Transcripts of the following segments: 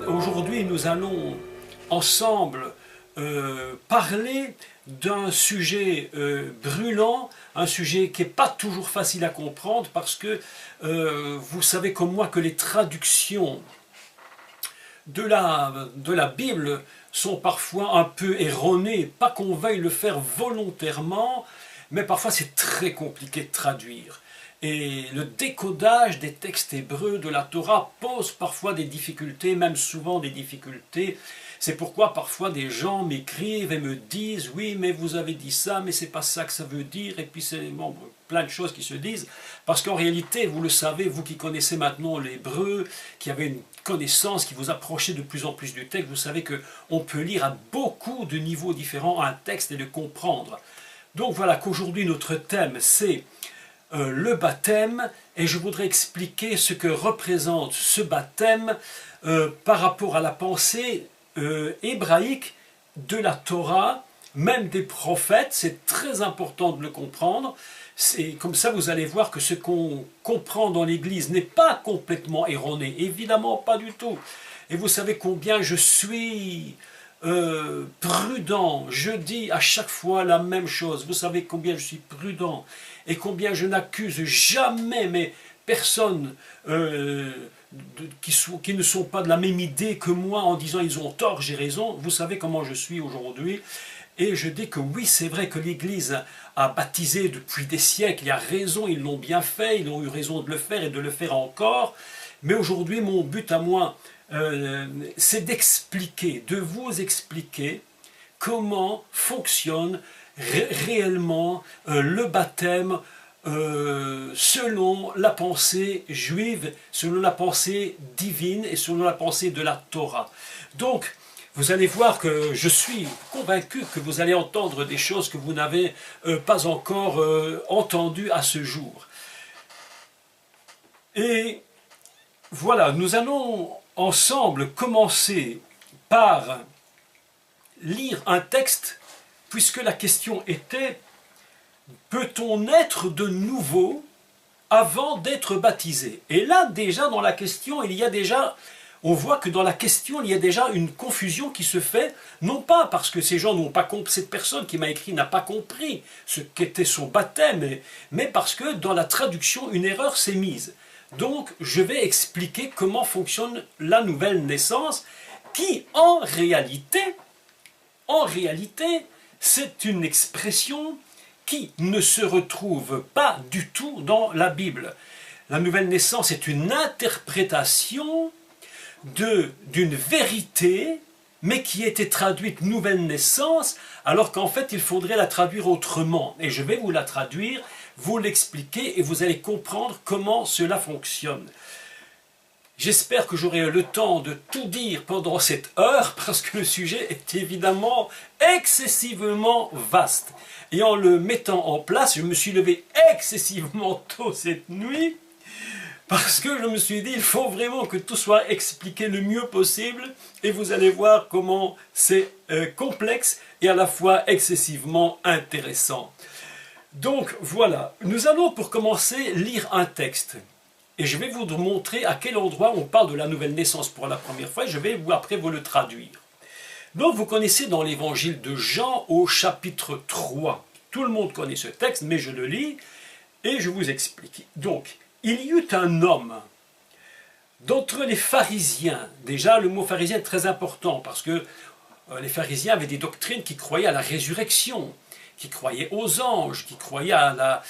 Aujourd'hui, nous allons ensemble parler d'un sujet brûlant, un sujet qui n'est pas toujours facile à comprendre parce que vous savez comme moi que les traductions de la Bible sont parfois un peu erronées, pas qu'on veuille le faire volontairement, mais parfois c'est très compliqué de traduire. Et le décodage des textes hébreux de la Torah pose parfois des difficultés, même souvent des difficultés. C'est pourquoi parfois des gens m'écrivent et me disent « Oui, mais vous avez dit ça, mais c'est pas ça que ça veut dire. » Et puis c'est bon, plein de choses qui se disent. Parce qu'en réalité, vous le savez, vous qui connaissez maintenant l'hébreu, qui avez une connaissance, qui vous approchez de plus en plus du texte, vous savez qu'on peut lire à beaucoup de niveaux différents un texte et le comprendre. Donc voilà qu'aujourd'hui notre thème c'est le baptême, et je voudrais expliquer ce que représente ce baptême par rapport à la pensée hébraïque de la Torah, même des prophètes. C'est très important de le comprendre. Comme ça vous allez voir que ce qu'on comprend dans l'Église n'est pas complètement erroné, évidemment pas du tout. Et vous savez combien je suis prudent, je dis à chaque fois la même chose, vous savez combien je suis prudent et combien je n'accuse jamais mais personne qui ne sont pas de la même idée que moi en disant ils ont tort, j'ai raison. Vous savez comment je suis aujourd'hui et je dis que oui, c'est vrai que l'Église a baptisé depuis des siècles, il y a raison, ils l'ont bien fait, ils ont eu raison de le faire et de le faire encore, mais aujourd'hui mon but à moi c'est d'expliquer, de vous expliquer comment fonctionne réellement le baptême selon la pensée juive, selon la pensée divine et selon la pensée de la Torah. Donc, vous allez voir que je suis convaincu que vous allez entendre des choses que vous n'avez pas encore entendues à ce jour. Et voilà, nous allons ensemble commencer par lire un texte, puisque la question était « Peut-on naître de nouveau avant d'être baptisé ?» Et là, déjà, dans la question, on voit que dans la question, il y a déjà une confusion qui se fait, non pas parce que ces gens n'ont pas compris, cette personne qui m'a écrit n'a pas compris ce qu'était son baptême, mais parce que dans la traduction, une erreur s'est mise. Donc, je vais expliquer comment fonctionne la nouvelle naissance, qui, en réalité, c'est une expression qui ne se retrouve pas du tout dans la Bible. La nouvelle naissance est une interprétation d'une vérité, mais qui était traduite nouvelle naissance, alors qu'en fait, il faudrait la traduire autrement. Et je vais vous la traduire, vous l'expliquer, et vous allez comprendre comment cela fonctionne. J'espère que j'aurai le temps de tout dire pendant cette heure, parce que le sujet est évidemment excessivement vaste. Et en le mettant en place, je me suis levé excessivement tôt cette nuit, parce que je me suis dit, il faut vraiment que tout soit expliqué le mieux possible, et vous allez voir comment c'est complexe et à la fois excessivement intéressant. Donc voilà, nous allons pour commencer lire un texte. Et je vais vous montrer à quel endroit on parle de la nouvelle naissance pour la première fois, et je vais après vous le traduire. Donc vous connaissez dans l'évangile de Jean au chapitre 3. Tout le monde connaît ce texte, mais je le lis et je vous explique. Donc, il y eut un homme d'entre les pharisiens. Déjà, le mot pharisien est très important parce que les pharisiens avaient des doctrines qui croyaient à la résurrection, qui croyaient aux anges, qui croyaient à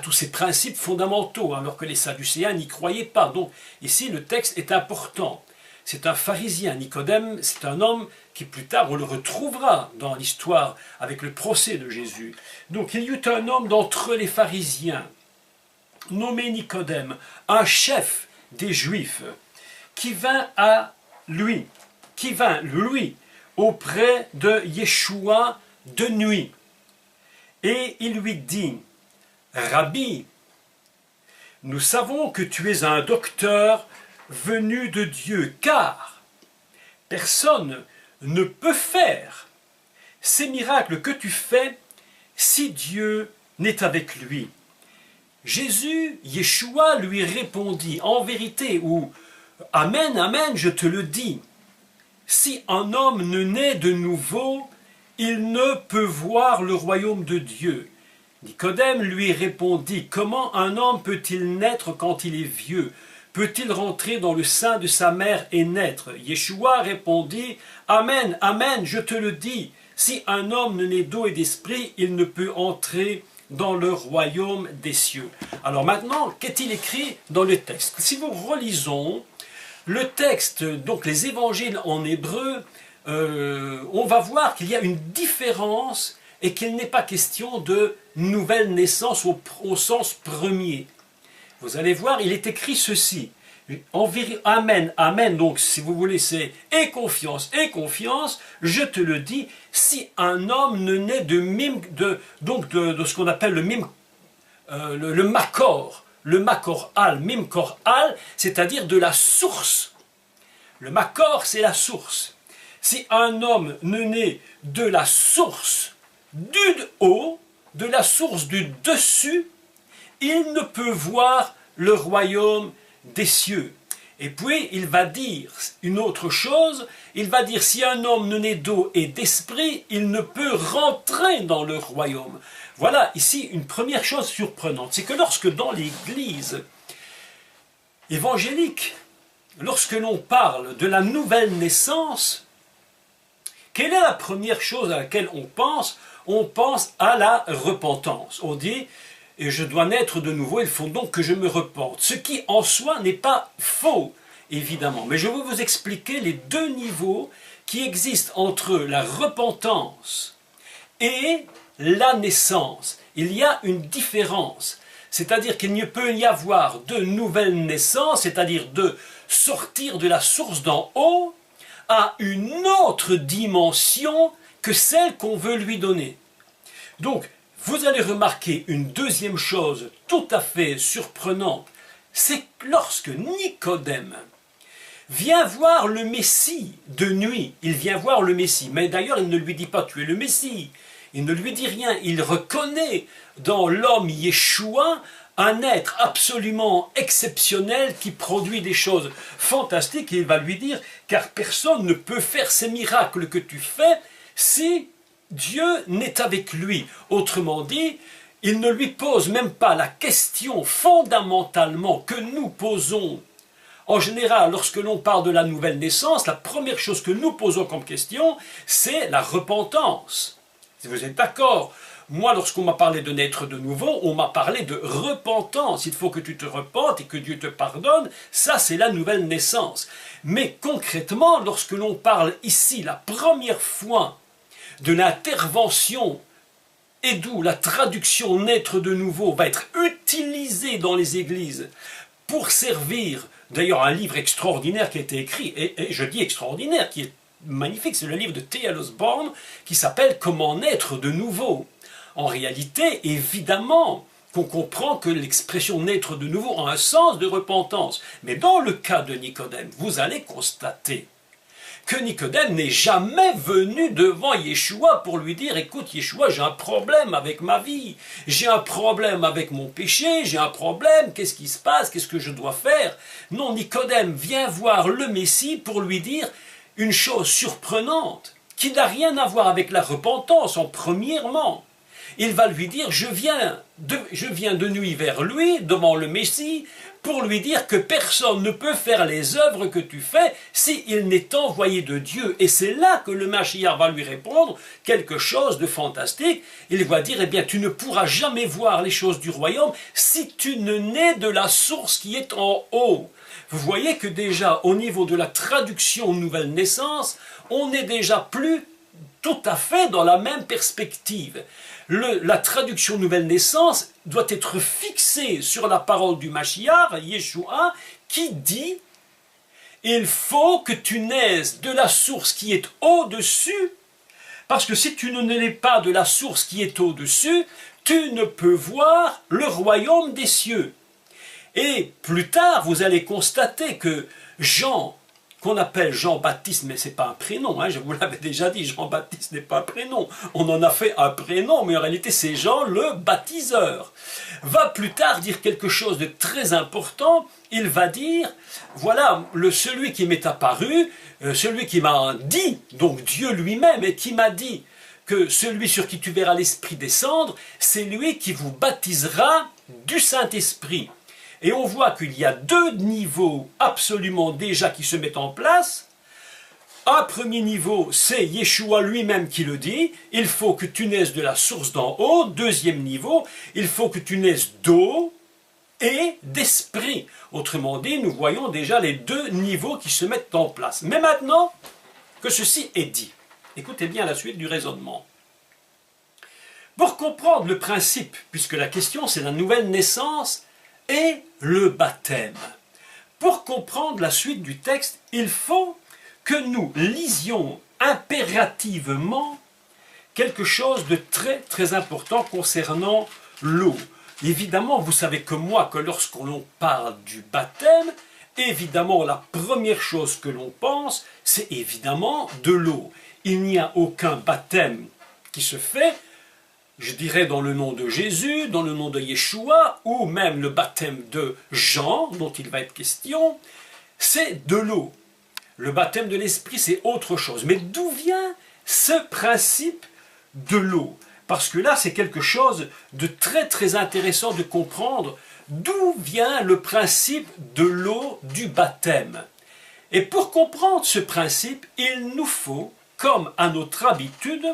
tous ces principes fondamentaux, alors que les sadducéens n'y croyaient pas. Donc ici le texte est important. C'est un pharisien, Nicodème, c'est un homme qui plus tard on le retrouvera dans l'histoire avec le procès de Jésus. Donc il y eut un homme d'entre les pharisiens, nommé Nicodème, un chef des Juifs, qui vint lui auprès de Yeshua de nuit, et il lui dit, « Rabbi, nous savons que tu es un docteur venu de Dieu, car personne ne peut faire ces miracles que tu fais si Dieu n'est avec lui. » Jésus, Yeshua, lui répondit, « En vérité, ou Amen, amen, je te le dis. Si un homme ne naît de nouveau, il ne peut voir le royaume de Dieu. Nicodème lui répondit, comment un homme peut-il naître quand il est vieux? Peut-il rentrer dans le sein de sa mère et naître? Yeshua répondit, amen, amen, je te le dis. Si un homme ne naît d'eau et d'esprit, il ne peut entrer dans le royaume des cieux. Alors maintenant, qu'est-il écrit dans le texte? Si nous relisons le texte, donc les évangiles en hébreu, on va voir qu'il y a une différence et qu'il n'est pas question de nouvelle naissance au sens premier. Vous allez voir, il est écrit ceci. Amen, amen, donc si vous voulez c'est et confiance, je te le dis, si un homme ne naît de ce qu'on appelle le makor, le makor al, mimkor al, c'est-à-dire de la source. Le makor, c'est la source. Si un homme ne naît de la source du haut, de la source du dessus, il ne peut voir le royaume des cieux. Et puis il va dire une autre chose, il va dire si un homme ne naît d'eau et d'esprit, il ne peut rentrer dans le royaume. Voilà ici une première chose surprenante, c'est que lorsque dans l'église évangélique, lorsque l'on parle de la nouvelle naissance, quelle est la première chose à laquelle on pense? On pense à la repentance. On dit et je dois naître de nouveau, il faut donc que je me repente. Ce qui en soi n'est pas faux, évidemment. Mais je vais vous expliquer les deux niveaux qui existent entre la repentance et la naissance. Il y a une différence. C'est-à-dire qu'il ne peut y avoir de nouvelle naissance, c'est-à-dire de sortir de la source d'en haut à une autre dimension que celle qu'on veut lui donner. Donc, vous allez remarquer une deuxième chose tout à fait surprenante, c'est que lorsque Nicodème vient voir le Messie de nuit, il vient voir le Messie, mais d'ailleurs il ne lui dit pas tu es le Messie, il ne lui dit rien, il reconnaît dans l'homme Yeshua un être absolument exceptionnel qui produit des choses fantastiques et il va lui dire car personne ne peut faire ces miracles que tu fais si Dieu n'est avec lui. Autrement dit, il ne lui pose même pas la question fondamentalement que nous posons. En général, lorsque l'on parle de la nouvelle naissance, la première chose que nous posons comme question, c'est la repentance. Si vous êtes d'accord, moi, lorsqu'on m'a parlé de naître de nouveau, on m'a parlé de repentance. Il faut que tu te repentes et que Dieu te pardonne. Ça, c'est la nouvelle naissance. Mais concrètement, lorsque l'on parle ici, la première fois, de l'intervention et d'où la traduction naître de nouveau va être utilisée dans les églises pour servir, d'ailleurs un livre extraordinaire qui a été écrit, et je dis extraordinaire, qui est magnifique, c'est le livre de T.L. Osborne qui s'appelle « Comment naître de nouveau ». En réalité, évidemment, qu'on comprend que l'expression naître de nouveau a un sens de repentance. Mais dans le cas de Nicodème, vous allez constater que Nicodème n'est jamais venu devant Yeshua pour lui dire « Écoute Yeshua, j'ai un problème avec ma vie, j'ai un problème avec mon péché, j'ai un problème, qu'est-ce qui se passe, qu'est-ce que je dois faire ?» Non, Nicodème vient voir le Messie pour lui dire une chose surprenante, qui n'a rien à voir avec la repentance, en premièrement. Il va lui dire « je viens de nuit vers lui, devant le Messie, pour lui dire que personne ne peut faire les œuvres que tu fais s'il n'est envoyé de Dieu. » Et c'est là que le Mashiach va lui répondre quelque chose de fantastique. Il va dire, eh bien, tu ne pourras jamais voir les choses du royaume si tu ne nais de la source qui est en haut. Vous voyez que déjà, au niveau de la traduction nouvelle naissance, on n'est déjà plus tout à fait dans la même perspective. La traduction nouvelle naissance doit être fixée sur la parole du Mashiach, Yeshua, qui dit « Il faut que tu naisses de la source qui est au-dessus, parce que si tu ne nais pas de la source qui est au-dessus, tu ne peux voir le royaume des cieux. » Et plus tard, vous allez constater que Jean qu'on appelle Jean-Baptiste, mais ce n'est pas un prénom, hein, je vous l'avais déjà dit, Jean-Baptiste n'est pas un prénom. On en a fait un prénom, mais en réalité c'est Jean le baptiseur. Va plus tard dire quelque chose de très important. Il va dire, voilà, celui qui m'est apparu, celui qui m'a dit, donc Dieu lui-même, et qui m'a dit que celui sur qui tu verras l'Esprit descendre, c'est lui qui vous baptisera du Saint-Esprit. Et on voit qu'il y a deux niveaux absolument déjà qui se mettent en place. Un premier niveau, c'est Yeshua lui-même qui le dit. Il faut que tu naisses de la source d'en haut. Deuxième niveau, il faut que tu naisses d'eau et d'esprit. Autrement dit, nous voyons déjà les deux niveaux qui se mettent en place. Mais maintenant que ceci est dit, écoutez bien la suite du raisonnement. Pour comprendre le principe, puisque la question c'est la nouvelle naissance, et le baptême. Pour comprendre la suite du texte, il faut que nous lisions impérativement quelque chose de très très important concernant l'eau. Évidemment, vous savez comme moi que lorsqu'on parle du baptême, évidemment la première chose que l'on pense, c'est évidemment de l'eau. Il n'y a aucun baptême qui se fait, je dirais dans le nom de Jésus, dans le nom de Yeshua, ou même le baptême de Jean, dont il va être question, c'est de l'eau. Le baptême de l'Esprit, c'est autre chose. Mais d'où vient ce principe de l'eau? Parce que là, c'est quelque chose de très très intéressant de comprendre d'où vient le principe de l'eau du baptême. Et pour comprendre ce principe, il nous faut, comme à notre habitude,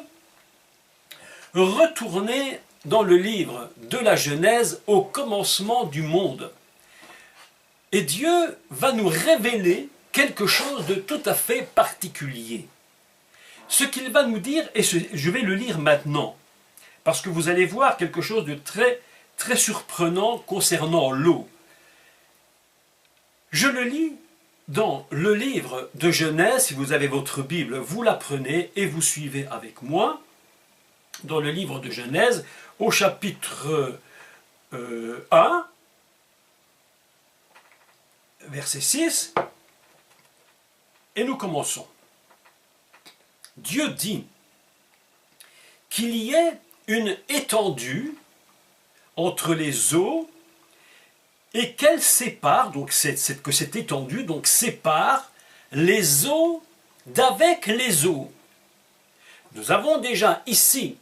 retourner dans le livre de la Genèse au commencement du monde. Et Dieu va nous révéler quelque chose de tout à fait particulier. Ce qu'il va nous dire, et je vais le lire maintenant, parce que vous allez voir quelque chose de très, très surprenant concernant l'eau. Je le lis dans le livre de Genèse, si vous avez votre Bible, vous la prenez et vous suivez avec moi. Dans le livre de Genèse, au chapitre 1, verset 6, et nous commençons. Dieu dit qu'il y ait une étendue entre les eaux et qu'elle sépare, donc que cette étendue donc, sépare les eaux d'avec les eaux. Nous avons déjà ici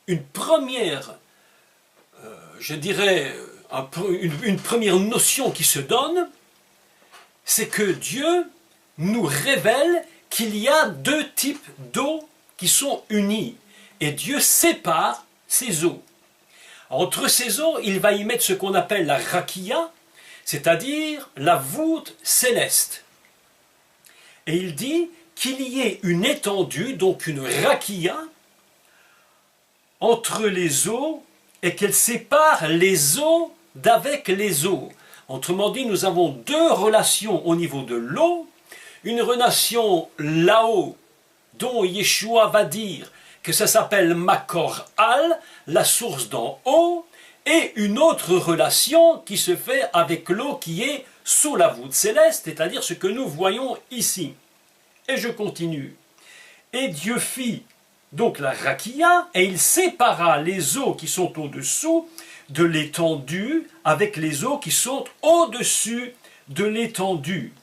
une première, je dirais, une première notion qui se donne, c'est que Dieu nous révèle qu'il y a deux types d'eau qui sont unies. Et Dieu sépare ces eaux. Entre ces eaux, il va y mettre ce qu'on appelle la rakia, c'est-à-dire la voûte céleste. Et il dit qu'il y ait une étendue, donc une rakia, entre les eaux et qu'elle sépare les eaux d'avec les eaux. Autrement dit, nous avons deux relations au niveau de l'eau, une relation là-haut dont Yeshua va dire que ça s'appelle Makor Al, la source d'en haut, et une autre relation qui se fait avec l'eau qui est sous la voûte céleste, c'est-à-dire ce que nous voyons ici. Et je continue. Et Dieu fit donc la rakia, et il sépara les eaux qui sont au-dessous de l'étendue avec les eaux qui sont au-dessus de l'étendue.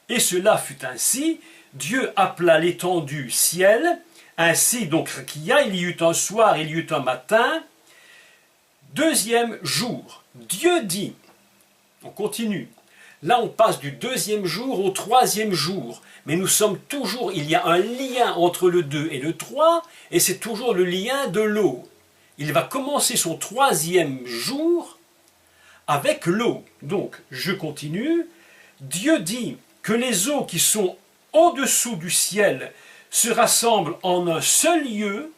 Et cela fut ainsi. Dieu appela l'étendue ciel. Ainsi donc rakia, il y eut un soir, il y eut un matin. Deuxième jour, Dieu dit, on continue, là on passe du deuxième jour au troisième jour, mais nous sommes toujours, il y a un lien entre le 2 et le 3, et c'est toujours le lien de l'eau. Il va commencer son troisième jour avec l'eau. Donc, je continue, Dieu dit que les eaux qui sont au-dessous du ciel se rassemblent en un seul lieu,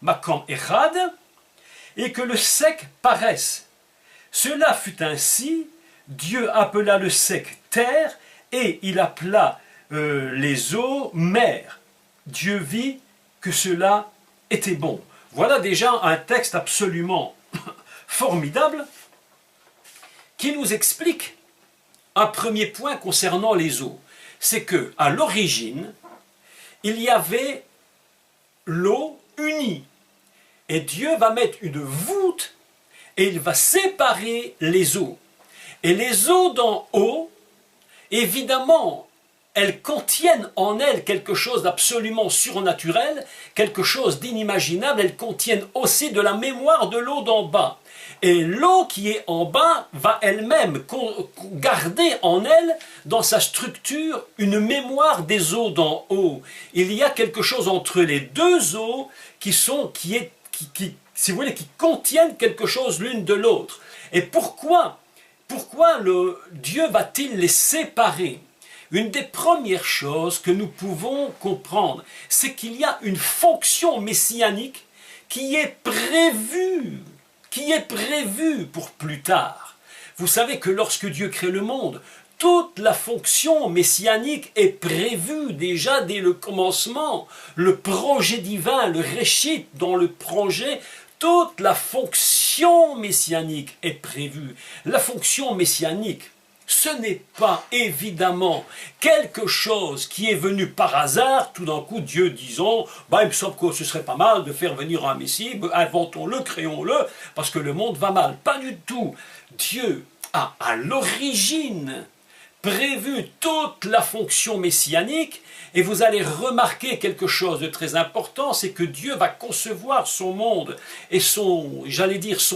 Makam Echad, et que le sec paraisse. Cela fut ainsi, Dieu appela le sec terre, et il appela les eaux mer. Dieu vit que cela était bon. Voilà déjà un texte absolument formidable qui nous explique un premier point concernant les eaux. c'est que à l'origine, il y avait l'eau unie. Et Dieu va mettre une voûte et il va séparer les eaux. Et les eaux d'en haut, évidemment, elles contiennent en elles quelque chose d'absolument surnaturel, quelque chose d'inimaginable. Elles contiennent aussi de la mémoire de l'eau d'en bas. Et l'eau qui est en bas va elle-même garder en elle, dans sa structure, une mémoire des eaux d'en haut. Il y a quelque chose entre les deux eaux si vous voulez, qui contiennent quelque chose l'une de l'autre. Et pourquoi Dieu va-t-il les séparer? Une des premières choses que nous pouvons comprendre, c'est qu'il y a une fonction messianique qui est prévue pour plus tard. Vous savez que lorsque Dieu crée le monde, toute la fonction messianique est prévue déjà dès le commencement. Le projet divin, le réchit dans le projet, toute la fonction messianique est prévue. La fonction messianique, ce n'est pas évidemment quelque chose qui est venu par hasard, tout d'un coup Dieu disant il me semble que ce serait pas mal de faire venir un Messie, inventons-le, créons-le, parce que le monde va mal. Pas du tout. Dieu a à l'origine prévu toute la fonction messianique, et vous allez remarquer quelque chose de très important, c'est que Dieu va concevoir son monde et son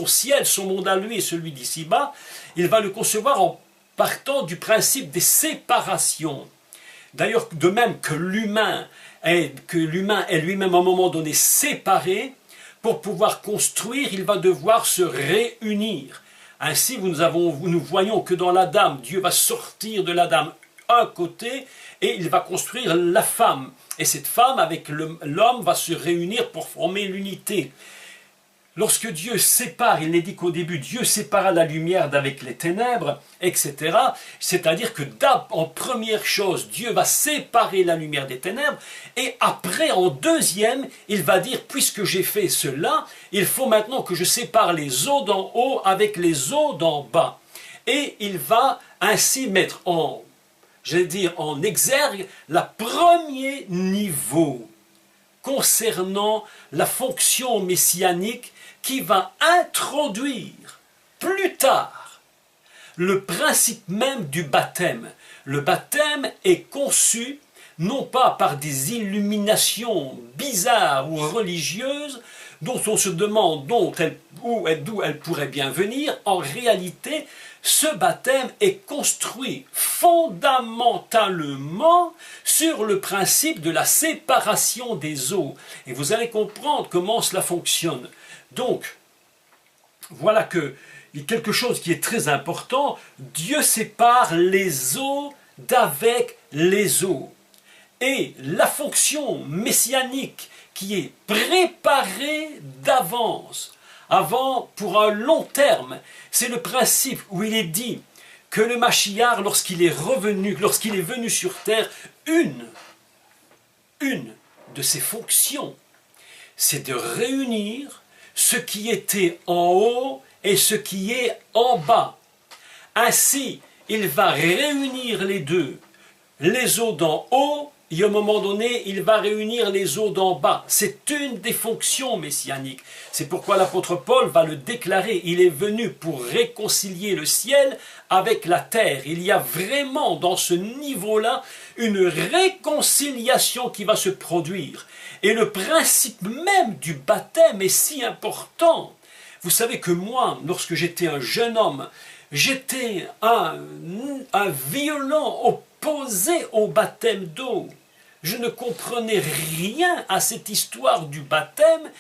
ciel, son monde à lui et celui d'ici-bas, il va le concevoir en partant du principe des séparations. D'ailleurs, de même que l'humain est lui-même à un moment donné séparé, pour pouvoir construire, il va devoir se réunir. Ainsi, nous voyons que dans l'Adam, Dieu va sortir de l'Adam un côté et il va construire la femme. Et cette femme, avec l'homme, va se réunir pour former l'unité. Lorsque Dieu sépare, il n'est dit qu'au début, Dieu sépara la lumière d'avec les ténèbres, etc. C'est-à-dire que en première chose, Dieu va séparer la lumière des ténèbres, et après, en deuxième, il va dire, puisque j'ai fait cela, il faut maintenant que je sépare les eaux d'en haut avec les eaux d'en bas. Et il va ainsi mettre en exergue le premier niveau concernant la fonction messianique qui va introduire plus tard le principe même du baptême. Le baptême est conçu non pas par des illuminations bizarres ou religieuses dont on se demande d'où elles pourraient bien venir. En réalité, ce baptême est construit fondamentalement sur le principe de la séparation des eaux. Et vous allez comprendre comment cela fonctionne. Donc, voilà quelque chose qui est très important. Dieu sépare les eaux d'avec les eaux. Et la fonction messianique qui est préparée d'avance, pour un long terme, c'est le principe où il est dit que le Mashiach, lorsqu'il est venu sur terre, une de ses fonctions, c'est de réunir ce qui était en haut et ce qui est en bas. Ainsi, il va réunir les deux, les eaux d'en haut, et à un moment donné, il va réunir les eaux d'en bas. C'est une des fonctions messianiques. C'est pourquoi l'apôtre Paul va le déclarer. Il est venu pour réconcilier le ciel avec la terre. Il y a vraiment dans ce niveau-là une réconciliation qui va se produire. Et le principe même du baptême est si important. Vous savez que moi, lorsque j'étais un jeune homme, j'étais un violent opposé au baptême d'eau. Je ne comprenais rien à cette histoire du baptême.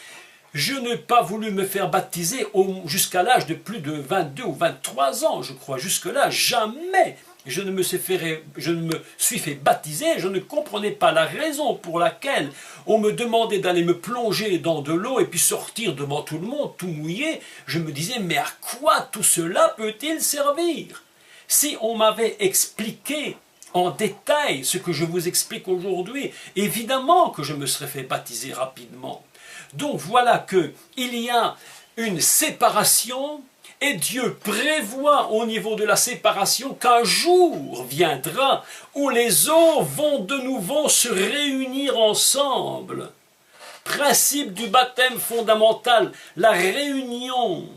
Je n'ai pas voulu me faire baptiser jusqu'à l'âge de plus de 22 ou 23 ans, je crois. Jusque-là, jamais je ne me suis fait baptiser. Je ne comprenais pas la raison pour laquelle on me demandait d'aller me plonger dans de l'eau et puis sortir devant tout le monde, tout mouillé. Je me disais, mais à quoi tout cela peut-il servir? Si on m'avait expliqué en détail ce que je vous explique aujourd'hui, évidemment que je me serais fait baptiser rapidement. Donc voilà qu'il y a une séparation Et Dieu prévoit au niveau de la séparation qu'un jour viendra où les eaux vont de nouveau se réunir ensemble. Principe du baptême fondamental, la réunion,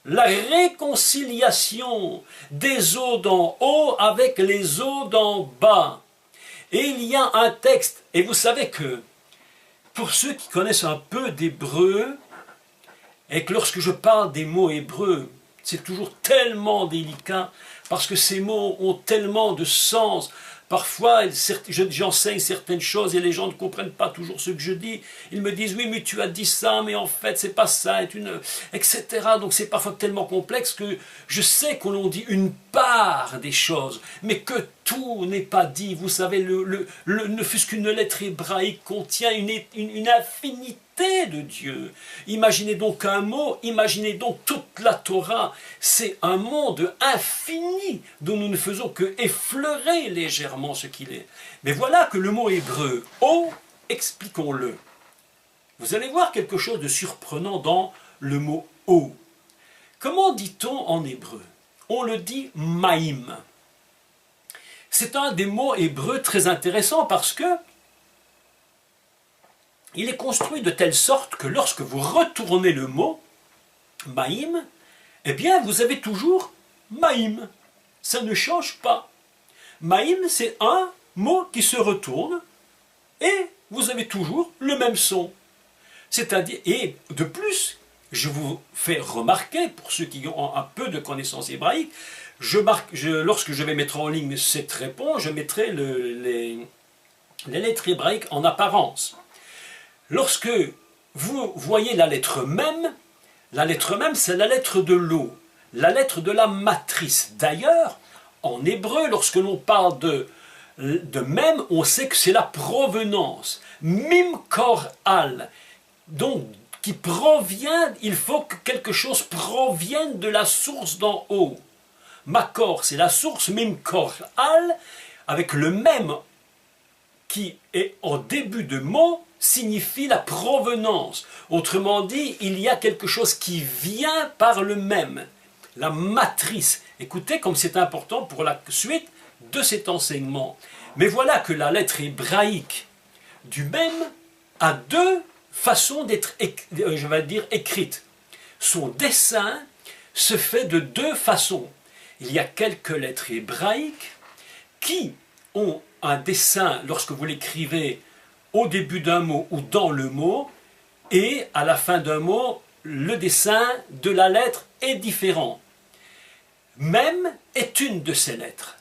la réconciliation des eaux d'en haut avec les eaux d'en bas. Et il y a un texte, et vous savez que pour ceux qui connaissent un peu d'hébreu, et que lorsque je parle des mots hébreux, c'est toujours tellement délicat, parce que ces mots ont tellement de sens. Parfois, j'enseigne certaines choses et les gens ne comprennent pas toujours ce que je dis. Ils me disent, oui, mais tu as dit ça, mais en fait, c'est pas ça, etc. Donc c'est parfois tellement complexe que je sais qu'on dit une part des choses, mais que tout n'est pas dit. Vous savez, ne fût-ce qu'une lettre hébraïque contient une infinité de Dieu. Imaginez donc un mot, imaginez donc toute la Torah. C'est un monde infini dont nous ne faisons que effleurer légèrement ce qu'il est. Mais voilà que le mot hébreu « eau », expliquons-le. Vous allez voir quelque chose de surprenant dans le mot « eau ». Comment dit-on en hébreu? On le dit « maïm ». C'est un des mots hébreux très intéressants parce que il est construit de telle sorte que lorsque vous retournez le mot « maïm », eh bien vous avez toujours « maïm ». Ça ne change pas. Maïm, c'est un mot qui se retourne et vous avez toujours le même son. C'est-à-dire, et de plus, je vous fais remarquer, pour ceux qui ont un peu de connaissances hébraïques, lorsque je vais mettre en ligne cette réponse, je mettrai les lettres hébraïques en apparence. Lorsque vous voyez la lettre même, c'est la lettre de l'eau, la lettre de la matrice. D'ailleurs, en hébreu, lorsque l'on parle de même, on sait que c'est la provenance. Mim kor al. Donc, qui provient, il faut que quelque chose provienne de la source d'en haut. Makor, c'est la source, mim kor al, avec le même qui est en début de mot, signifie la provenance. Autrement dit, il y a quelque chose qui vient par le même. La matrice. Écoutez comme c'est important pour la suite de cet enseignement. Mais voilà que la lettre hébraïque du même a deux façons d'être, je vais dire, écrite. Son dessin se fait de deux façons. Il y a quelques lettres hébraïques qui ont un dessin lorsque vous l'écrivez au début d'un mot ou dans le mot, et à la fin d'un mot, le dessin de la lettre est différent. Même est une de ces lettres.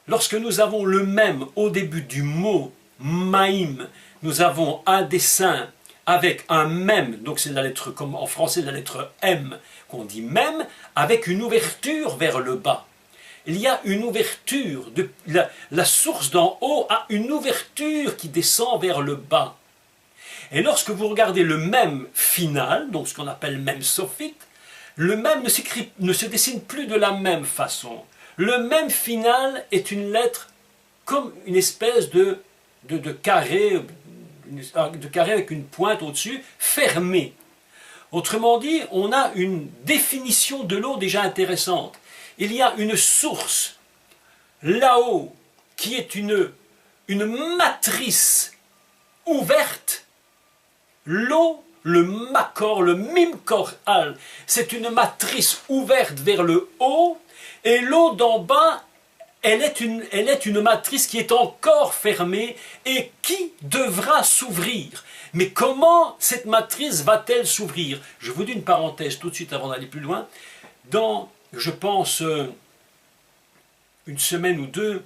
Lorsque nous avons le même au début du mot maïm, nous avons un dessin avec un même, donc c'est la lettre, comme en français la lettre M, qu'on dit même, avec une ouverture vers le bas. Il y a une ouverture, la source d'en haut a une ouverture qui descend vers le bas. Et lorsque vous regardez le même final, donc ce qu'on appelle même sophite, le même ne se dessine plus de la même façon. Le même final est une lettre comme une espèce de carré, avec une pointe au-dessus, fermée. Autrement dit, on a une définition de l'eau déjà intéressante. Il y a une source là-haut qui est une matrice ouverte. L'eau, le makor, le mimkor al, c'est une matrice ouverte vers le haut, et l'eau d'en bas, elle est une matrice qui est encore fermée et qui devra s'ouvrir. Mais comment cette matrice va-t-elle s'ouvrir? Je vous dis une parenthèse tout de suite avant d'aller plus loin. Dans, je pense, une semaine ou deux,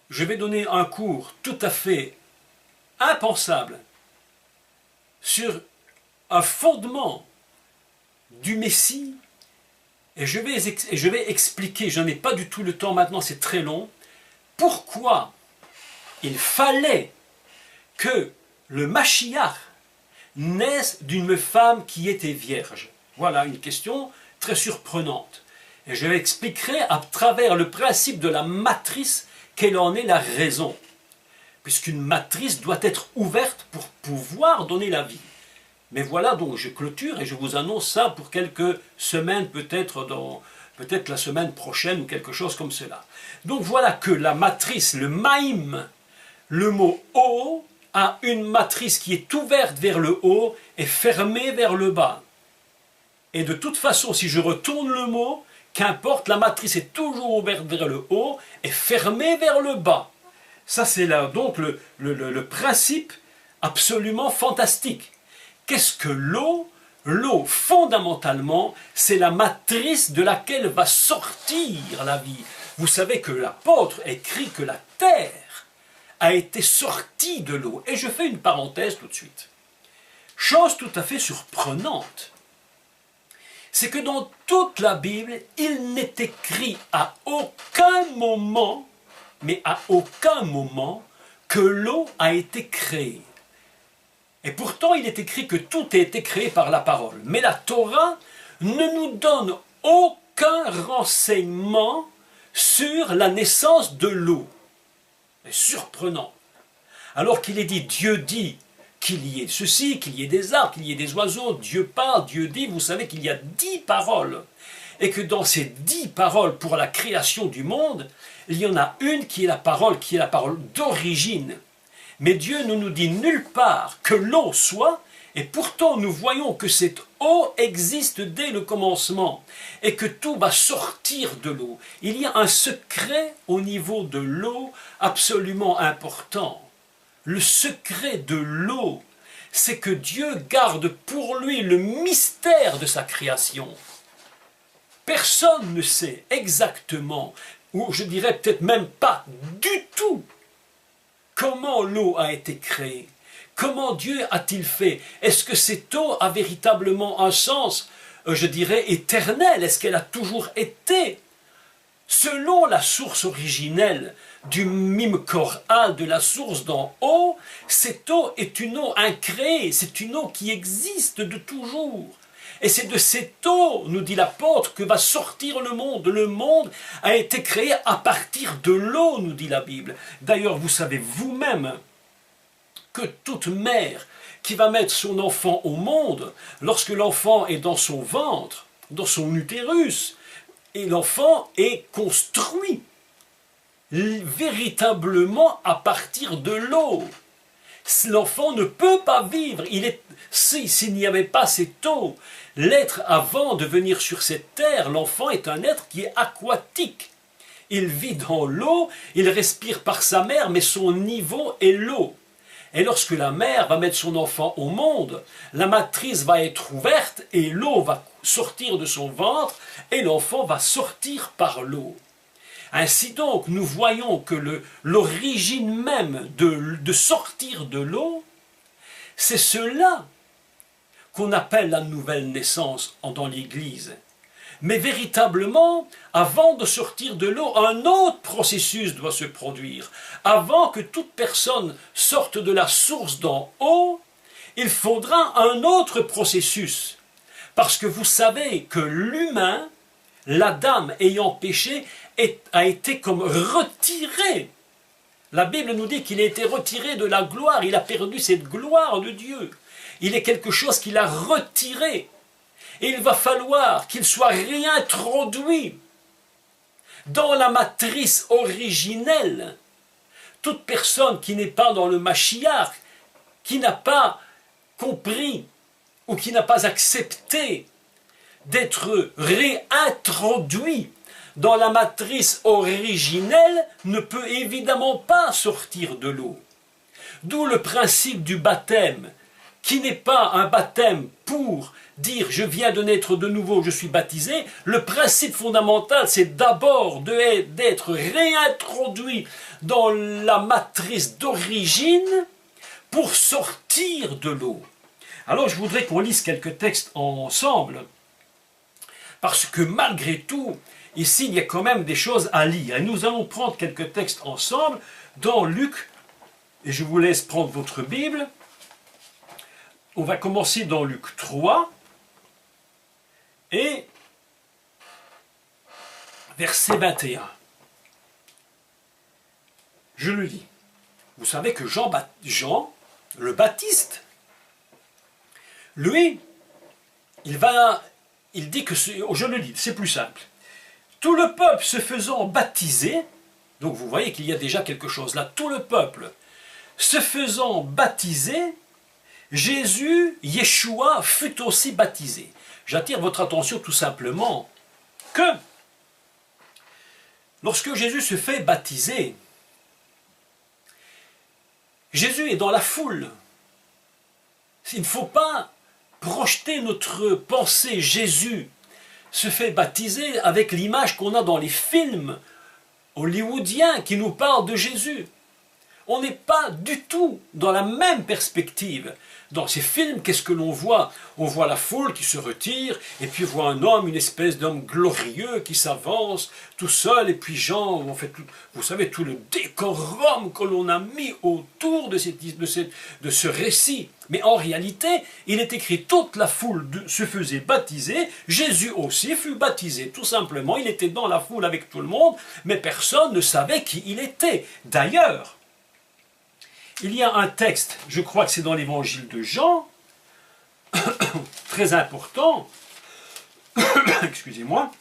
je vais donner un cours tout à fait impensable sur un fondement du Messie, et je vais expliquer, je n'en ai pas du tout le temps maintenant, c'est très long, pourquoi il fallait que le Mashiach naisse d'une femme qui était vierge. Voilà une question très surprenante. Et je expliquerai à travers le principe de la matrice quelle en est la raison. Puisqu'une matrice doit être ouverte pour pouvoir donner la vie. Mais voilà, donc je clôture et je vous annonce ça pour quelques semaines, peut-être la semaine prochaine ou quelque chose comme cela. Donc voilà que la matrice, le maïm, le mot O, a une matrice qui est ouverte vers le haut et fermée vers le bas. Et de toute façon, si je retourne le mot, qu'importe, la matrice est toujours ouverte vers le haut et fermée vers le bas. Ça, c'est là donc le principe absolument fantastique. Qu'est-ce que l'eau? L'eau, fondamentalement, c'est la matrice de laquelle va sortir la vie. Vous savez que l'apôtre écrit que la terre a été sortie de l'eau. Et je fais une parenthèse tout de suite. Chose tout à fait surprenante, c'est que dans toute la Bible, il n'est écrit à aucun moment, mais à aucun moment, que l'eau a été créée. Et pourtant, il est écrit que tout a été créé par la parole. Mais la Torah ne nous donne aucun renseignement sur la naissance de l'eau. C'est surprenant. Alors qu'il est dit, Dieu dit qu'il y ait ceci, qu'il y ait des arbres, qu'il y ait des oiseaux, Dieu parle, Dieu dit, vous savez qu'il y a 10 paroles. Et que dans ces 10 paroles pour la création du monde, il y en a une qui est la parole d'origine. Mais Dieu ne nous dit nulle part que l'eau soit, et pourtant nous voyons que cette eau existe dès le commencement, et que tout va sortir de l'eau. Il y a un secret au niveau de l'eau absolument important. Le secret de l'eau, c'est que Dieu garde pour lui le mystère de sa création. Personne ne sait exactement, ou je dirais peut-être même pas du tout, comment l'eau a été créée. Comment Dieu a-t-il fait? Est-ce que cette eau a véritablement un sens, je dirais, éternel? Est-ce qu'elle a toujours été? Selon la source originelle du mime Korah, de la source d'en haut, cette eau est une eau incréée, c'est une eau qui existe de toujours. Et c'est de cette eau, nous dit l'apôtre, que va sortir le monde. Le monde a été créé à partir de l'eau, nous dit la Bible. D'ailleurs, vous savez vous-même que toute mère qui va mettre son enfant au monde, lorsque l'enfant est dans son ventre, dans son utérus, et l'enfant est construit véritablement à partir de l'eau. L'enfant ne peut pas vivre. S'il n'y avait pas cette eau, l'être avant de venir sur cette terre, l'enfant est un être qui est aquatique. Il vit dans l'eau, il respire par sa mère, mais son niveau est l'eau. Et lorsque la mère va mettre son enfant au monde, la matrice va être ouverte et l'eau va sortir de son ventre et l'enfant va sortir par l'eau. Ainsi donc, nous voyons que l'origine même de sortir de l'eau, c'est cela qu'on appelle la nouvelle naissance dans l'Église. Mais véritablement, avant de sortir de l'eau, un autre processus doit se produire. Avant que toute personne sorte de la source d'en haut, il faudra un autre processus. Parce que vous savez que l'humain, l'Adam ayant péché, a été comme retiré. La Bible nous dit qu'il a été retiré de la gloire, il a perdu cette gloire de Dieu. Il est quelque chose qu'il a retiré. Et il va falloir qu'il soit réintroduit dans la matrice originelle. Toute personne qui n'est pas dans le Mashiach, qui n'a pas compris ou qui n'a pas accepté d'être réintroduit dans la matrice originelle, ne peut évidemment pas sortir de l'eau. D'où le principe du baptême, qui n'est pas un baptême pour dire je viens de naître de nouveau, je suis baptisé. Le principe fondamental, c'est d'abord d'être réintroduit dans la matrice d'origine pour sortir de l'eau. Alors je voudrais qu'on lise quelques textes ensemble, parce que malgré tout, ici il y a quand même des choses à lire. Et nous allons prendre quelques textes ensemble dans Luc, et je vous laisse prendre votre Bible. On va commencer dans Luc 3, et verset 21. Je le lis. Vous savez que Jean le Baptiste Lui, il dit que, je le lis, c'est plus simple. Tout le peuple se faisant baptiser, donc vous voyez qu'il y a déjà quelque chose là, tout le peuple se faisant baptiser, Jésus, Yeshua, fut aussi baptisé. J'attire votre attention tout simplement que lorsque Jésus se fait baptiser, Jésus est dans la foule. Il ne faut pas projeter notre pensée. Jésus se fait baptiser avec l'image qu'on a dans les films hollywoodiens qui nous parlent de Jésus. On n'est pas du tout dans la même perspective. Dans ces films, qu'est-ce que l'on voit? On voit la foule qui se retire, et puis on voit un homme, une espèce d'homme glorieux qui s'avance tout seul, et puis Jean, on fait tout, vous savez, tout le décorum que l'on a mis autour de ce récit. Mais en réalité, il est écrit, toute la foule se faisait baptiser, Jésus aussi fut baptisé. Tout simplement, il était dans la foule avec tout le monde, mais personne ne savait qui il était. D'ailleurs, il y a un texte, je crois que c'est dans l'évangile de Jean, très important, excusez-moi,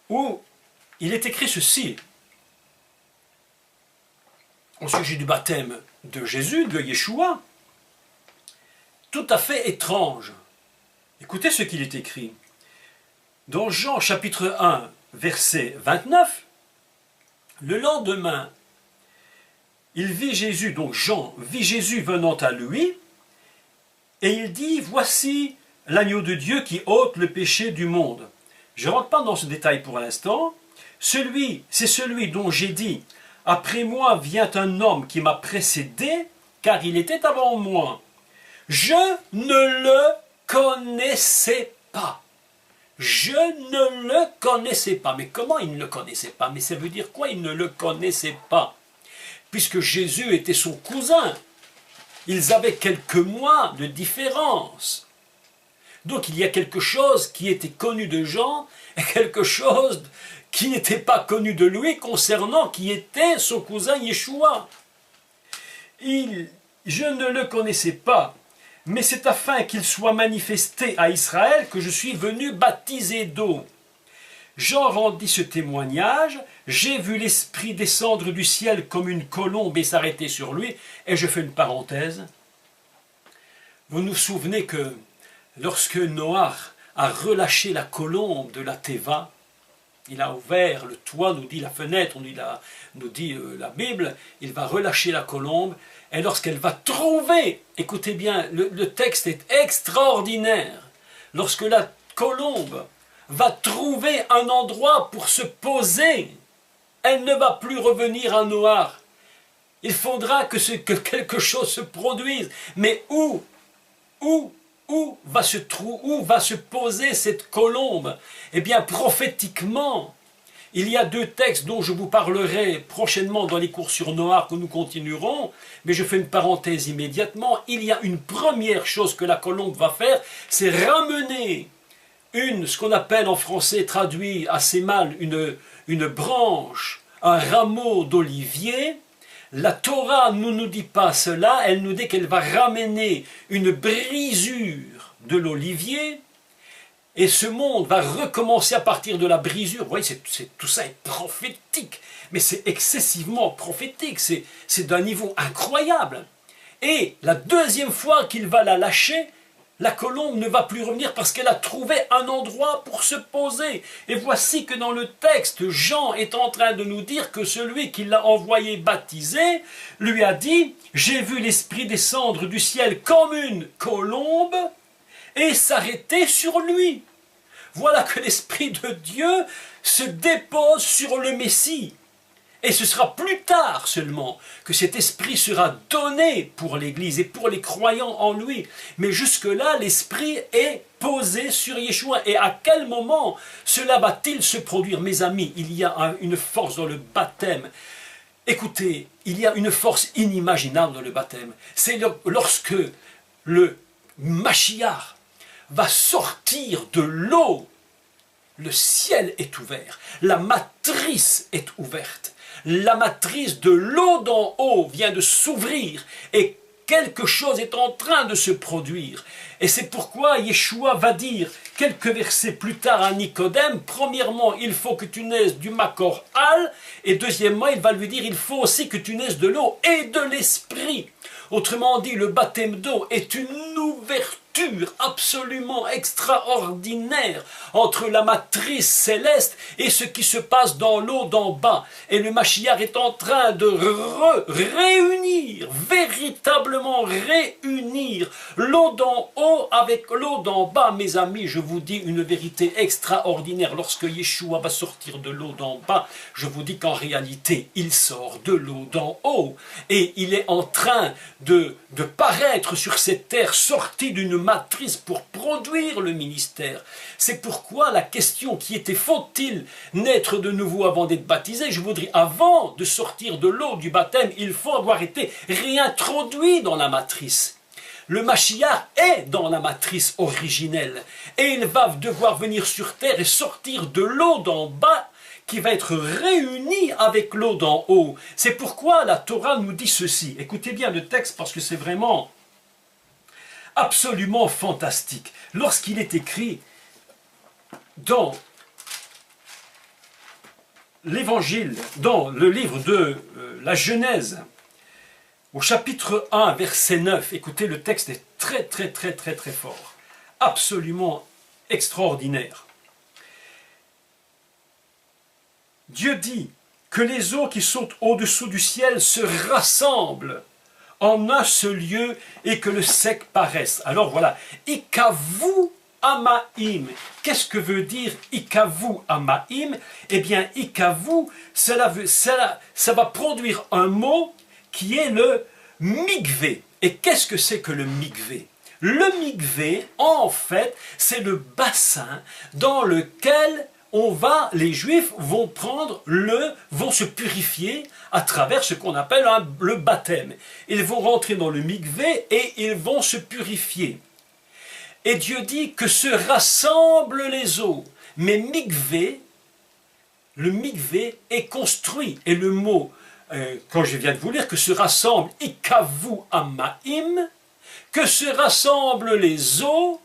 où il est écrit ceci, au sujet du baptême de Jésus, de Yeshua, tout à fait étrange. Écoutez ce qu'il est écrit. Dans Jean chapitre 1, verset 29, le lendemain, il vit Jésus, donc Jean vit Jésus venant à lui, et il dit, voici l'agneau de Dieu qui ôte le péché du monde. Je ne rentre pas dans ce détail pour l'instant. C'est celui dont j'ai dit, après moi vient un homme qui m'a précédé, car il était avant moi. Je ne le connaissais pas. Je ne le connaissais pas. Mais comment il ne le connaissait pas? Mais ça veut dire quoi, il ne le connaissait pas? Puisque Jésus était son cousin. Ils avaient quelques mois de différence. Donc il y a quelque chose qui était connu de Jean et quelque chose qui n'était pas connu de lui concernant qui était son cousin Yeshua. Je ne le connaissais pas, mais c'est afin qu'il soit manifesté à Israël que je suis venu baptiser d'eau. Jean rendit ce témoignage, j'ai vu l'Esprit descendre du ciel comme une colombe et s'arrêter sur lui, et je fais une parenthèse. Vous nous souvenez que lorsque Noach a relâché la colombe de la Teva, il a ouvert le toit, nous dit la fenêtre, nous dit la Bible, il va relâcher la colombe, et lorsqu'elle va trouver, écoutez bien, le texte est extraordinaire, lorsque la colombe va trouver un endroit pour se poser, elle ne va plus revenir à Noach. Il faudra que quelque chose se produise. Mais où va se poser cette colombe? Eh bien, prophétiquement, il y a deux textes dont je vous parlerai prochainement dans les cours sur Noach que nous continuerons, mais je fais une parenthèse immédiatement. Il y a une première chose que la colombe va faire, c'est ramener ce qu'on appelle en français, traduit assez mal, une branche, un rameau d'olivier. La Torah ne nous dit pas cela, elle nous dit qu'elle va ramener une brisure de l'olivier, et ce monde va recommencer à partir de la brisure. Vous voyez, tout ça est prophétique, mais c'est excessivement prophétique, c'est d'un niveau incroyable. Et la deuxième fois qu'il va la lâcher, la colombe ne va plus revenir parce qu'elle a trouvé un endroit pour se poser. Et voici que dans le texte, Jean est en train de nous dire que celui qui l'a envoyé baptiser lui a dit « J'ai vu l'Esprit descendre du ciel comme une colombe et s'arrêter sur lui. » Voilà que l'Esprit de Dieu se dépose sur le Messie. Et ce sera plus tard seulement que cet esprit sera donné pour l'Église et pour les croyants en lui. Mais jusque-là, l'esprit est posé sur Yeshua. Et à quel moment cela va-t-il se produire? Mes amis, il y a une force dans le baptême. Écoutez, il y a une force inimaginable dans le baptême. C'est lorsque le Mashiach va sortir de l'eau, le ciel est ouvert, la matrice est ouverte. La matrice de l'eau d'en haut vient de s'ouvrir. Et quelque chose est en train de se produire. Et c'est pourquoi Yeshua va dire quelques versets plus tard à Nicodème, premièrement, il faut que tu naisses du Makor Al, et deuxièmement, il va lui dire, il faut aussi que tu naisses de l'eau et de l'esprit. Autrement dit, le baptême d'eau est une ouverture absolument extraordinaire entre la matrice céleste et ce qui se passe dans l'eau d'en bas. Et le Mashiach est en train de réunir, véritablement réunir l'eau d'en haut avec l'eau d'en bas. Mes amis, je vous dis une vérité extraordinaire. Lorsque Yeshua va sortir de l'eau d'en bas, je vous dis qu'en réalité, il sort de l'eau d'en haut. Et il est en train de paraître sur cette terre, sorti d'une matrice pour produire le ministère. C'est pourquoi la question qui était, faut-il naître de nouveau avant d'être baptisé? Je voudrais, avant de sortir de l'eau du baptême, il faut avoir été réintroduit dans la matrice. Le Mashiach est dans la matrice originelle et il va devoir venir sur terre et sortir de l'eau d'en bas qui va être réunie avec l'eau d'en haut. C'est pourquoi la Torah nous dit ceci. Écoutez bien le texte parce que c'est vraiment absolument fantastique. Lorsqu'il est écrit dans l'Évangile, dans le livre de la Genèse, au chapitre 1, verset 9, écoutez, le texte est très fort, absolument extraordinaire. Dieu dit que les eaux qui sont au-dessous du ciel se rassemblent en un seul lieu et que le sec paraisse. Alors voilà, Ikavu Amaim. Qu'est-ce que veut dire Ikavu Amaim? Eh bien, Ikavu, ça va produire un mot qui est le mikvé. Et qu'est-ce que c'est que le mikvé? Le mikvé, en fait, c'est le bassin dans lequel les Juifs vont se purifier à travers ce qu'on appelle le baptême. Ils vont rentrer dans le mikvé et ils vont se purifier. Et Dieu dit que se rassemblent les eaux. Mais le mikvé est construit. Et le mot, quand je viens de vous lire, que se rassemble, ikavu amaim, que se rassemblent les eaux,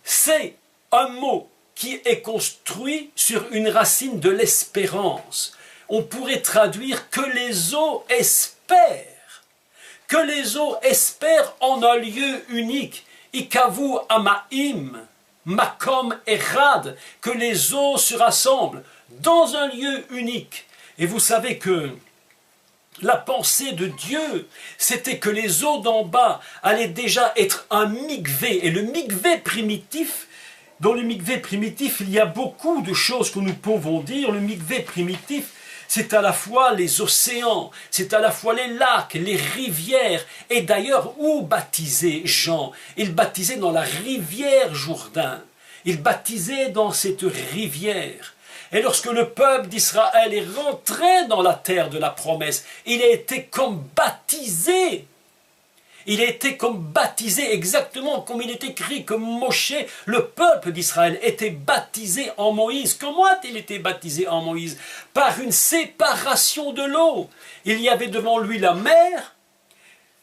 c'est un mot qui est construit sur une racine de l'espérance. On pourrait traduire que les eaux espèrent. Que les eaux espèrent en un lieu unique. Ikavu amaim, makom erad, que les eaux se rassemblent dans un lieu unique. Et vous savez que la pensée de Dieu, c'était que les eaux d'en bas allaient déjà être un mikvé. Et le mikvé primitif, dans le mikvé primitif, il y a beaucoup de choses que nous pouvons dire. Le mikvé primitif, c'est à la fois les océans, c'est à la fois les lacs, les rivières. Et d'ailleurs, où baptisait Jean? Il baptisait dans la rivière Jourdain. Il baptisait dans cette rivière. Et lorsque le peuple d'Israël est rentré dans la terre de la promesse, il a été comme baptisé. Il a été comme baptisé, exactement comme il est écrit que Moshe, le peuple d'Israël, était baptisé en Moïse. Comment a-t-il été baptisé en Moïse? Par une séparation de l'eau. Il y avait devant lui la mer,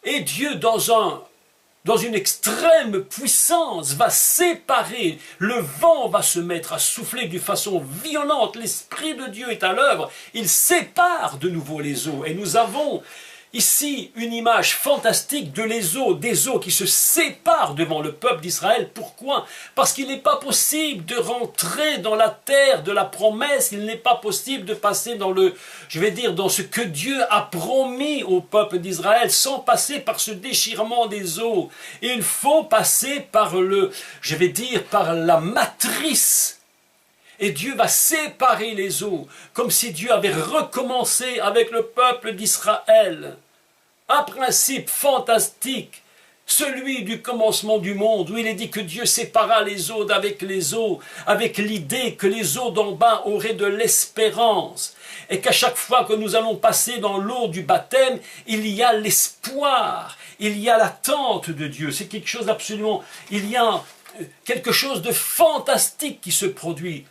et Dieu, dans une extrême puissance, va séparer. Le vent va se mettre à souffler d'une façon violente. L'Esprit de Dieu est à l'œuvre. Il sépare de nouveau les eaux. Et nous avons ici une image fantastique des eaux qui se séparent devant le peuple d'Israël. Pourquoi? Parce qu'il n'est pas possible de rentrer dans la terre de la promesse, il n'est pas possible de passer dans dans ce que Dieu a promis au peuple d'Israël sans passer par ce déchirement des eaux. Il faut passer par par la matrice. Et Dieu va séparer les eaux, comme si Dieu avait recommencé avec le peuple d'Israël. Un principe fantastique, celui du commencement du monde, où il est dit que Dieu sépara les eaux d'avec les eaux, avec l'idée que les eaux d'en bas auraient de l'espérance. Et qu'à chaque fois que nous allons passer dans l'eau du baptême, il y a l'espoir, il y a l'attente de Dieu. C'est quelque chose d'absolument, il y a quelque chose de fantastique qui se produit.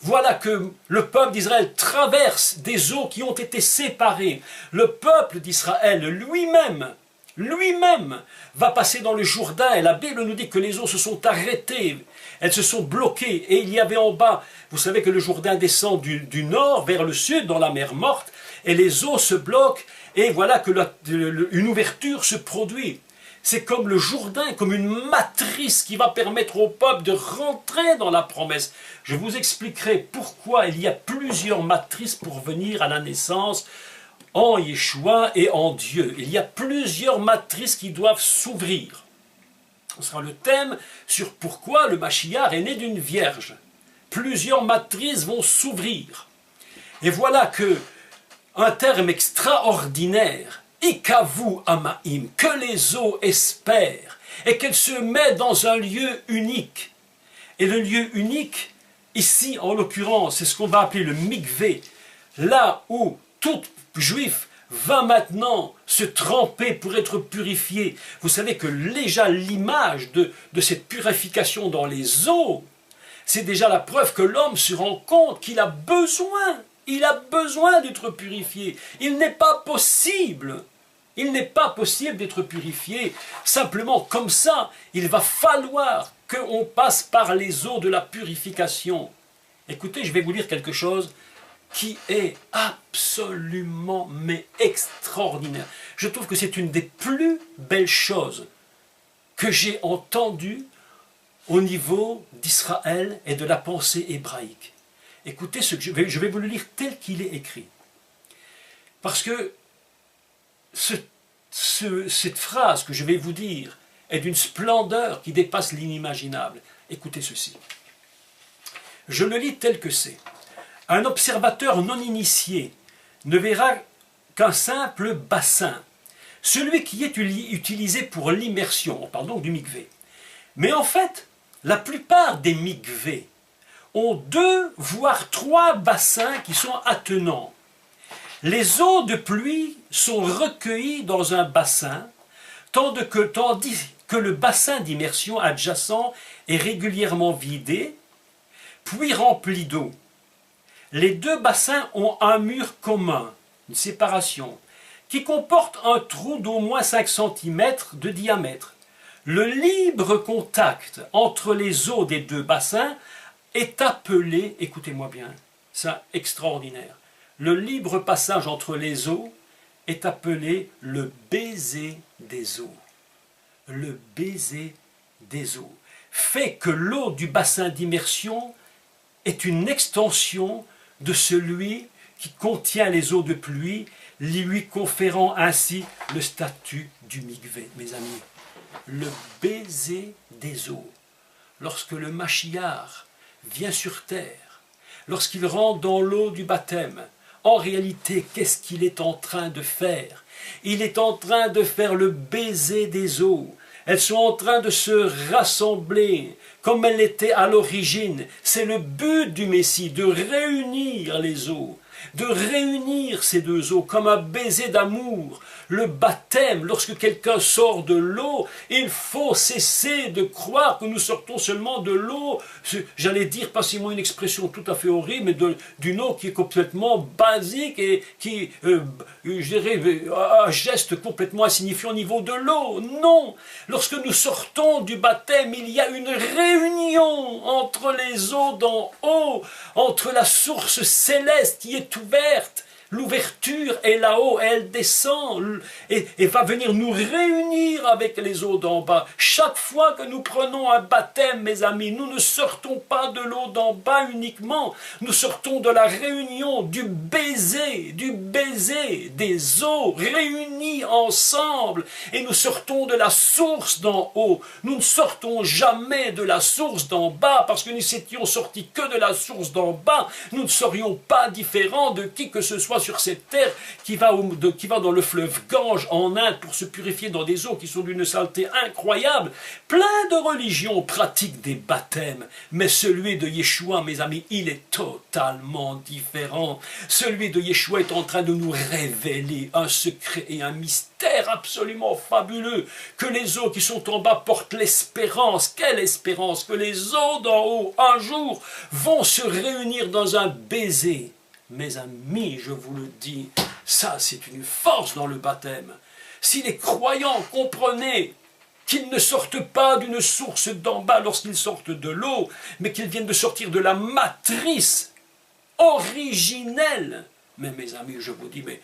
Voilà que le peuple d'Israël traverse des eaux qui ont été séparées. Le peuple d'Israël lui-même lui-même va passer dans le Jourdain, et la Bible nous dit que les eaux se sont arrêtées, elles se sont bloquées, et il y avait en bas, vous savez que le Jourdain descend du nord vers le sud dans la mer Morte, et les eaux se bloquent, et voilà que une ouverture se produit. C'est comme le Jourdain, comme une matrice qui va permettre au peuple de rentrer dans la promesse. Je vous expliquerai pourquoi il y a plusieurs matrices pour venir à la naissance en Yeshua et en Dieu. Il y a plusieurs matrices qui doivent s'ouvrir. Ce sera le thème sur pourquoi le Mashiach est né d'une vierge. Plusieurs matrices vont s'ouvrir. Et voilà que un terme extraordinaire, Ikavu Amaim, que les eaux espèrent, et qu'elles se mettent dans un lieu unique. Et le lieu unique, ici en l'occurrence, c'est ce qu'on va appeler le mikvé, là où tout juif va maintenant se tremper pour être purifié. Vous savez que déjà l'image de cette purification dans les eaux, c'est déjà la preuve que l'homme se rend compte qu'il a besoin d'être purifié. Il n'est pas possible d'être purifié simplement comme ça. Il va falloir qu'on passe par les eaux de la purification. Écoutez, je vais vous lire quelque chose qui est absolument mais extraordinaire. Je trouve que c'est une des plus belles choses que j'ai entendues au niveau d'Israël et de la pensée hébraïque. Écoutez, je vais vous le lire tel qu'il est écrit. Parce que cette phrase que je vais vous dire est d'une splendeur qui dépasse l'inimaginable. Écoutez ceci. Je le lis tel que c'est. Un observateur non initié ne verra qu'un simple bassin, celui qui est utilisé pour l'immersion. On parle donc du mikvé. Mais en fait, la plupart des mikvés ont 2 voire 3 bassins qui sont attenants. Les eaux de pluie sont recueillies dans un bassin, tandis que le bassin d'immersion adjacent est régulièrement vidé, puis rempli d'eau. Les 2 bassins ont un mur commun, une séparation, qui comporte un trou d'au moins 5 cm de diamètre. Le libre contact entre les eaux des 2 bassins est appelé, écoutez-moi bien, c'est extraordinaire, le libre passage entre les eaux est appelé le baiser des eaux. Le baiser des eaux fait que l'eau du bassin d'immersion est une extension de celui qui contient les eaux de pluie, lui conférant ainsi le statut du mikvé, mes amis. Le baiser des eaux. Lorsque le Mashiach vient sur terre, lorsqu'il rentre dans l'eau du baptême, en réalité, qu'est-ce qu'il est en train de faire? Il est en train de faire le baiser des eaux. Elles sont en train de se rassembler comme elles l'étaient à l'origine. C'est le but du Messie, de réunir les eaux, de réunir ces 2 eaux comme un baiser d'amour. Le baptême, lorsque quelqu'un sort de l'eau, il faut cesser de croire que nous sortons seulement de l'eau, j'allais dire, passez-moi une expression tout à fait horrible, mais d'une eau qui est complètement basique et qui, je dirais, un geste complètement insignifiant au niveau de l'eau. Non, lorsque nous sortons du baptême, il y a une réunion entre les eaux d'en haut, entre la source céleste qui est ouverte. L'ouverture est là-haut, elle descend et va venir nous réunir avec les eaux d'en bas. Chaque fois que nous prenons un baptême, mes amis, nous ne sortons pas de l'eau d'en bas uniquement. Nous sortons de la réunion, du baiser des eaux réunies ensemble. Et nous sortons de la source d'en haut. Nous ne sortons jamais de la source d'en bas parce que nous étions sortis que de la source d'en bas. Nous ne serions pas différents de qui que ce soit sur cette terre qui va dans le fleuve Gange en Inde pour se purifier dans des eaux qui sont d'une saleté incroyable. Plein de religions pratiquent des baptêmes, mais celui de Yeshua, mes amis, il est totalement différent. Celui de Yeshua est en train de nous révéler un secret et un mystère absolument fabuleux, que les eaux qui sont en bas portent l'espérance. Quelle espérance? Que les eaux d'en haut, un jour, vont se réunir dans un baiser. Mes amis, je vous le dis, ça c'est une force dans le baptême. Si les croyants comprenaient qu'ils ne sortent pas d'une source d'en bas lorsqu'ils sortent de l'eau, mais qu'ils viennent de sortir de la matrice originelle. Mais mes amis, je vous dis, mais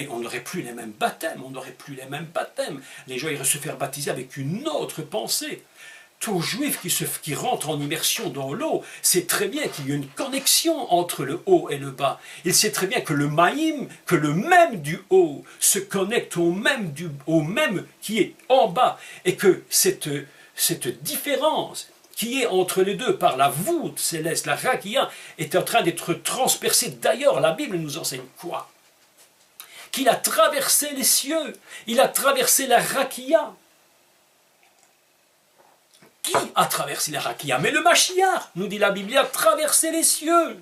on n'aurait plus les mêmes baptêmes, on n'aurait plus les mêmes baptêmes. Les gens iraient se faire baptiser avec une autre pensée. Tout juif qui rentre en immersion dans l'eau sait très bien qu'il y a une connexion entre le haut et le bas. Il sait très bien que le maïm, que le même du haut se connecte au même qui est en bas. Et que cette différence qui est entre les deux par la voûte céleste, la rakia, est en train d'être transpercée. D'ailleurs, la Bible nous enseigne quoi? Qu'il a traversé les cieux, il a traversé la rakia. Qui a traversé la rakia? Mais le Mashiach, nous dit la Bible, il a traversé les cieux.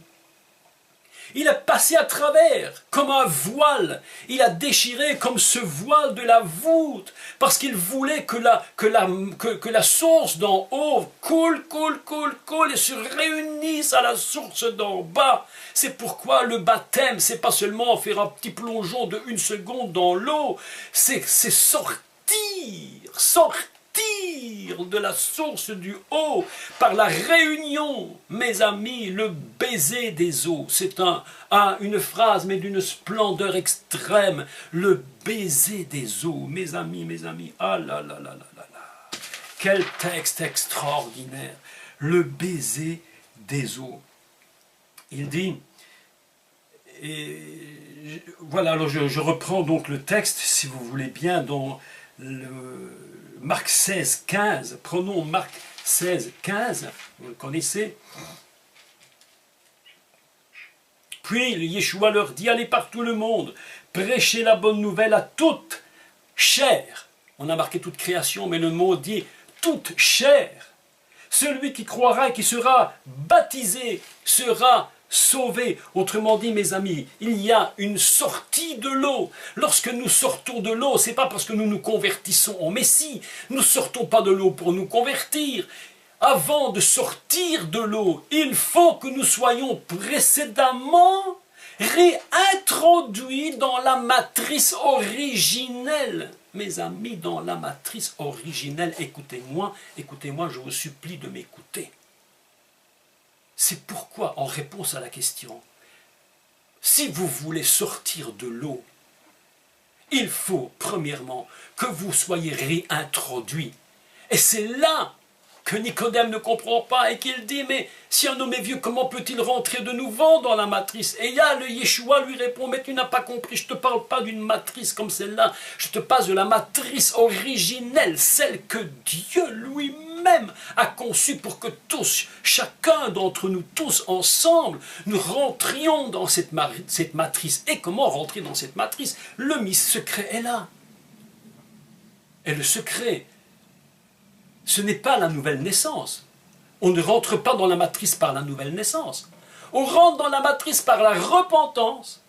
Il a passé à travers, comme un voile. Il a déchiré comme ce voile de la voûte, parce qu'il voulait que la source d'en haut coule et se réunisse à la source d'en bas. C'est pourquoi le baptême, c'est pas seulement faire un petit plongeon de 1 seconde dans l'eau, c'est sortir de la source du haut par la réunion. Mes amis, le baiser des eaux, c'est une phrase mais d'une splendeur extrême. Le baiser des eaux, mes amis, ah là là là là là là, quel texte extraordinaire, le baiser des eaux. Il dit, et voilà, alors je reprends donc le texte, si vous voulez bien, dans Marc 16, 15, prenons Marc 16, 15, vous le connaissez. Puis Yeshua leur dit, allez par tout le monde, prêchez la bonne nouvelle à toute chair. On a marqué toute création, mais le mot dit toute chair. Celui qui croira et qui sera baptisé sera sauvé. Autrement dit, mes amis, il y a une sortie de l'eau. Lorsque nous sortons de l'eau, ce n'est pas parce que nous nous convertissons en Messie. Nous ne sortons pas de l'eau pour nous convertir. Avant de sortir de l'eau, il faut que nous soyons précédemment réintroduits dans la matrice originelle. Mes amis, dans la matrice originelle, écoutez-moi, je vous supplie de m'écouter. C'est pourquoi, en réponse à la question, si vous voulez sortir de l'eau, il faut, premièrement, que vous soyez réintroduit. Et c'est là que Nicodème ne comprend pas et qu'il dit, mais si un homme est vieux, comment peut-il rentrer de nouveau dans la matrice? Et là, le Yeshua lui répond, mais tu n'as pas compris, je ne te parle pas d'une matrice comme celle-là, je te parle de la matrice originelle, celle que Dieu lui-même a conçue pour que tous, chacun d'entre nous, tous ensemble, nous rentrions dans cette matrice. Et comment rentrer dans cette matrice? Le secret est là. Et le secret, ce n'est pas la nouvelle naissance. On ne rentre pas dans la matrice par la nouvelle naissance. On rentre dans la matrice par la repentance.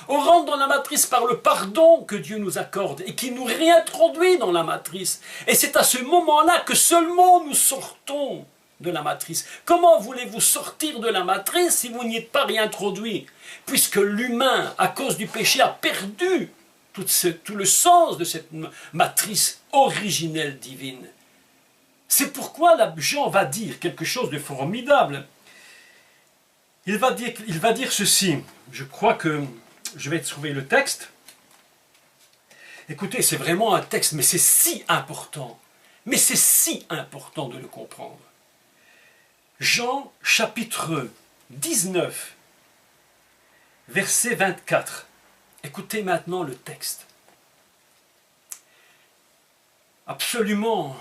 On rentre dans la matrice par le pardon que Dieu nous accorde et qui nous réintroduit dans la matrice. Et c'est à ce moment-là que seulement nous sortons de la matrice. Comment voulez-vous sortir de la matrice si vous n'y êtes pas réintroduit? Puisque l'humain, à cause du péché, a perdu tout le sens de cette matrice originelle divine. C'est pourquoi Jean va dire quelque chose de formidable. Il va dire ceci. Je crois que je vais trouver le texte. Écoutez, c'est vraiment un texte, mais c'est si important. Mais c'est si important de le comprendre. Jean chapitre 19, verset 24. Écoutez maintenant le texte. Absolument,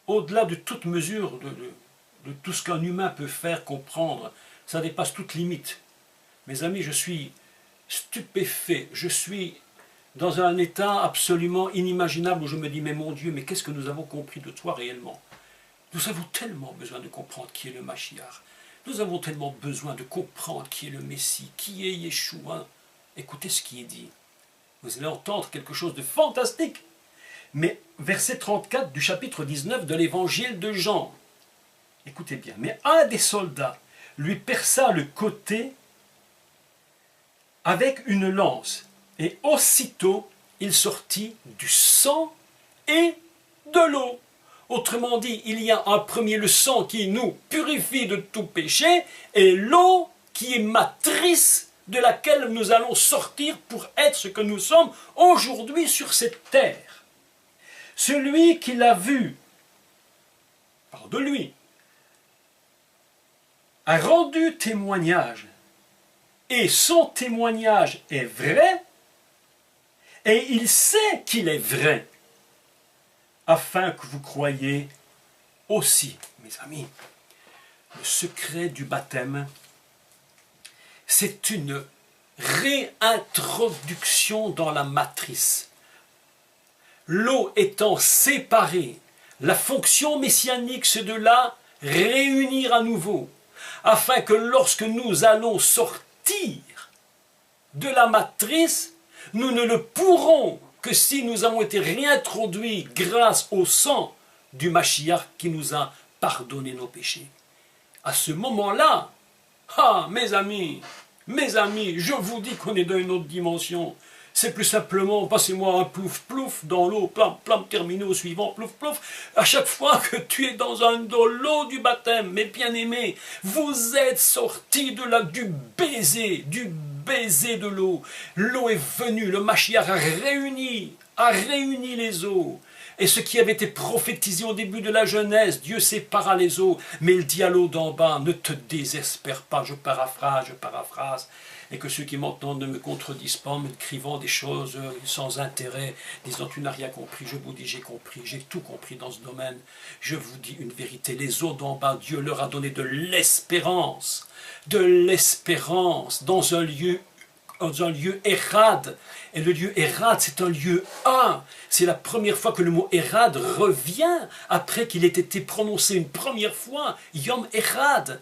au-delà de toute mesure, de tout ce qu'un humain peut faire, comprendre, ça dépasse toute limite. Mes amis, je suis stupéfait, je suis dans un état absolument inimaginable où je me dis, mais mon Dieu, mais qu'est-ce que nous avons compris de toi réellement? Nous avons tellement besoin de comprendre qui est le Mashiach. Nous avons tellement besoin de comprendre qui est le Messie, qui est Yeshua. Écoutez ce qui est dit. Vous allez entendre quelque chose de fantastique. Mais verset 34 du chapitre 19 de l'évangile de Jean. Écoutez bien. Mais un des soldats lui perça le côté avec une lance. Et aussitôt, il sortit du sang et de l'eau. Autrement dit, il y a en premier le sang qui nous purifie de tout péché et l'eau qui est matrice de laquelle nous allons sortir pour être ce que nous sommes aujourd'hui sur cette terre. Celui qui l'a vu, par de lui, a rendu témoignage et son témoignage est vrai et il sait qu'il est vrai afin que vous croyiez aussi, mes amis. Le secret du baptême, c'est une réintroduction dans la matrice. L'eau étant séparée, la fonction messianique, c'est de la réunir à nouveau, afin que lorsque nous allons sortir de la matrice, nous ne le pourrons que si nous avons été réintroduits grâce au sang du Mashiach qui nous a pardonné nos péchés. À ce moment-là, mes amis, je vous dis qu'on est dans une autre dimension. C'est plus simplement, passez-moi un plouf-plouf dans l'eau, plam, plam, terminé au suivant, plouf-plouf. À chaque fois que tu es dans l'eau du baptême, mes bien-aimés, vous êtes sortis du baiser de l'eau. L'eau est venue, le Mashiach a réuni les eaux. Et ce qui avait été prophétisé au début de la Genèse, Dieu sépara les eaux, mais il dit à l'eau d'en bas, ne te désespère pas, je paraphrase, et que ceux qui m'entendent ne me contredisent pas en m'écrivant des choses sans intérêt, disant tu n'as rien compris, je vous dis j'ai compris, j'ai tout compris dans ce domaine, je vous dis une vérité, les eaux d'en bas, Dieu leur a donné de l'espérance dans un lieu Erad. Et le lieu Erad, c'est un lieu un. C'est la première fois que le mot Erad revient après qu'il ait été prononcé une première fois, Yom Erad.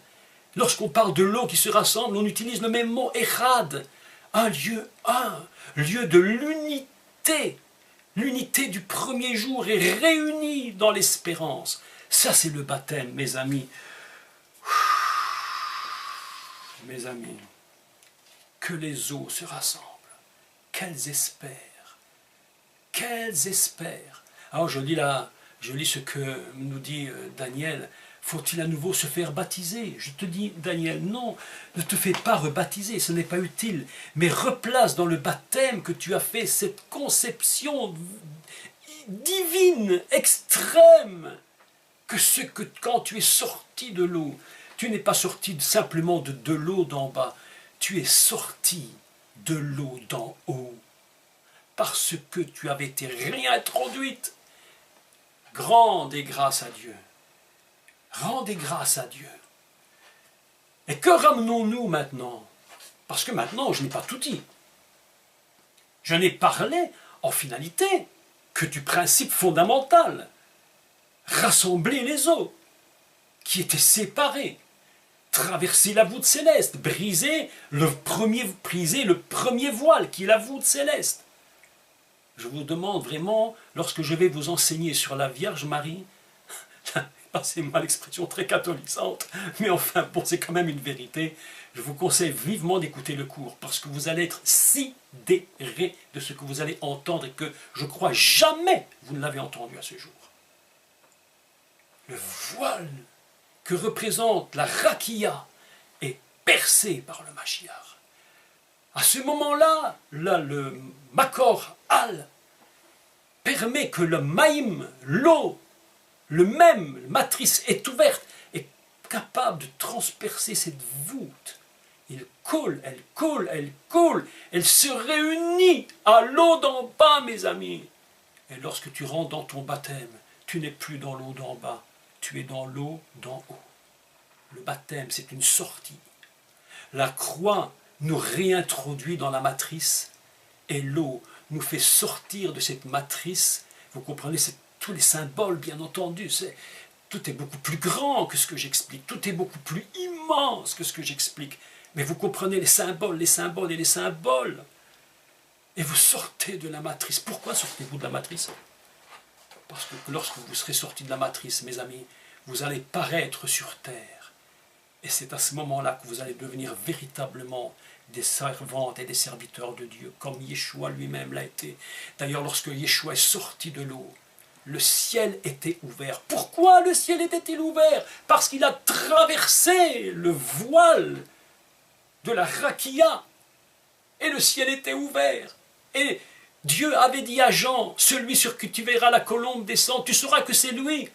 Lorsqu'on parle de l'eau qui se rassemble, on utilise le même mot Erad. Un lieu un, lieu de l'unité. L'unité du premier jour est réunie dans l'espérance. Ça, c'est le baptême, mes amis. Mes amis, que les eaux se rassemblent. Qu'elles espèrent. Qu'elles espèrent. Alors je lis ce que nous dit Daniel. Faut-il à nouveau se faire baptiser? Je te dis, Daniel, non, ne te fais pas rebaptiser, ce n'est pas utile. Mais replace dans le baptême que tu as fait cette conception divine, extrême, que quand tu es sorti de l'eau, tu n'es pas sorti simplement de l'eau d'en bas, tu es sorti de l'eau d'en haut, parce que tu avais été réintroduite. Rendez grâce à Dieu. Rendez grâce à Dieu. Et que ramenons-nous maintenant? Parce que maintenant, je n'ai pas tout dit. Je n'ai parlé, en finalité, que du principe fondamental. Rassembler les eaux, qui étaient séparées. Traverser la voûte céleste, briser le premier voile qui est la voûte céleste. Je vous demande vraiment, lorsque je vais vous enseigner sur la Vierge Marie, passez-moi l'expression très catholisante, mais enfin, bon, c'est quand même une vérité, je vous conseille vivement d'écouter le cours, parce que vous allez être sidérés de ce que vous allez entendre et que je crois jamais vous ne l'avez entendu à ce jour. Le voile que représente la rakia est percé par le Mashiach. À ce moment-là, le Makor Al permet que le Maïm, l'eau, le même, la matrice est ouverte, est capable de transpercer cette voûte. Il coule, elle se réunit à l'eau d'en bas, mes amis. Et lorsque tu rentres dans ton baptême, tu n'es plus dans l'eau d'en bas, tu es dans l'eau d'en haut. Le baptême, c'est une sortie. La croix nous réintroduit dans la matrice et l'eau nous fait sortir de cette matrice. Vous comprenez, c'est tous les symboles, bien entendu. Tout est beaucoup plus grand que ce que j'explique. Tout est beaucoup plus immense que ce que j'explique. Mais vous comprenez les symboles et les symboles. Et vous sortez de la matrice. Pourquoi sortez-vous de la matrice? Parce que lorsque vous serez sortis de la matrice, mes amis, vous allez paraître sur terre. Et c'est à ce moment-là que vous allez devenir véritablement des servantes et des serviteurs de Dieu, comme Yeshua lui-même l'a été. D'ailleurs, lorsque Yeshua est sorti de l'eau, le ciel était ouvert. Pourquoi le ciel était-il ouvert? Parce qu'il a traversé le voile de la raquilla, et le ciel était ouvert. Et Dieu avait dit à Jean, celui sur qui tu verras la colombe descendre, tu sauras que c'est lui.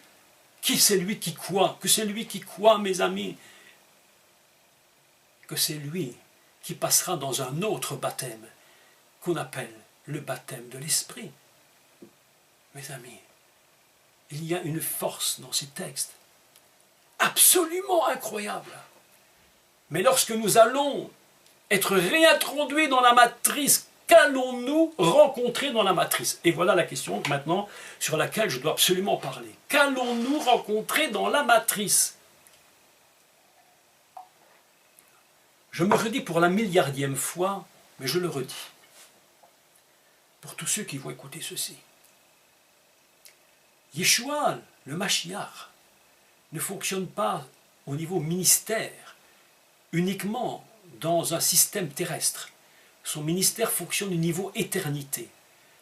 Qui c'est lui qui croit? Que c'est lui qui croit, mes amis? Que c'est lui qui passera dans un autre baptême qu'on appelle le baptême de l'Esprit. Mes amis, il y a une force dans ces textes absolument incroyable. Mais lorsque nous allons être réintroduits dans la matrice, qu'allons-nous rencontrer dans la matrice? Et voilà la question maintenant sur laquelle je dois absolument parler. Qu'allons-nous rencontrer dans la matrice? Je me redis pour la milliardième fois, mais je le redis. Pour tous ceux qui vont écouter ceci. Yeshua, le Mashiach, ne fonctionne pas au niveau ministère, uniquement dans un système terrestre. Son ministère fonctionne au niveau éternité.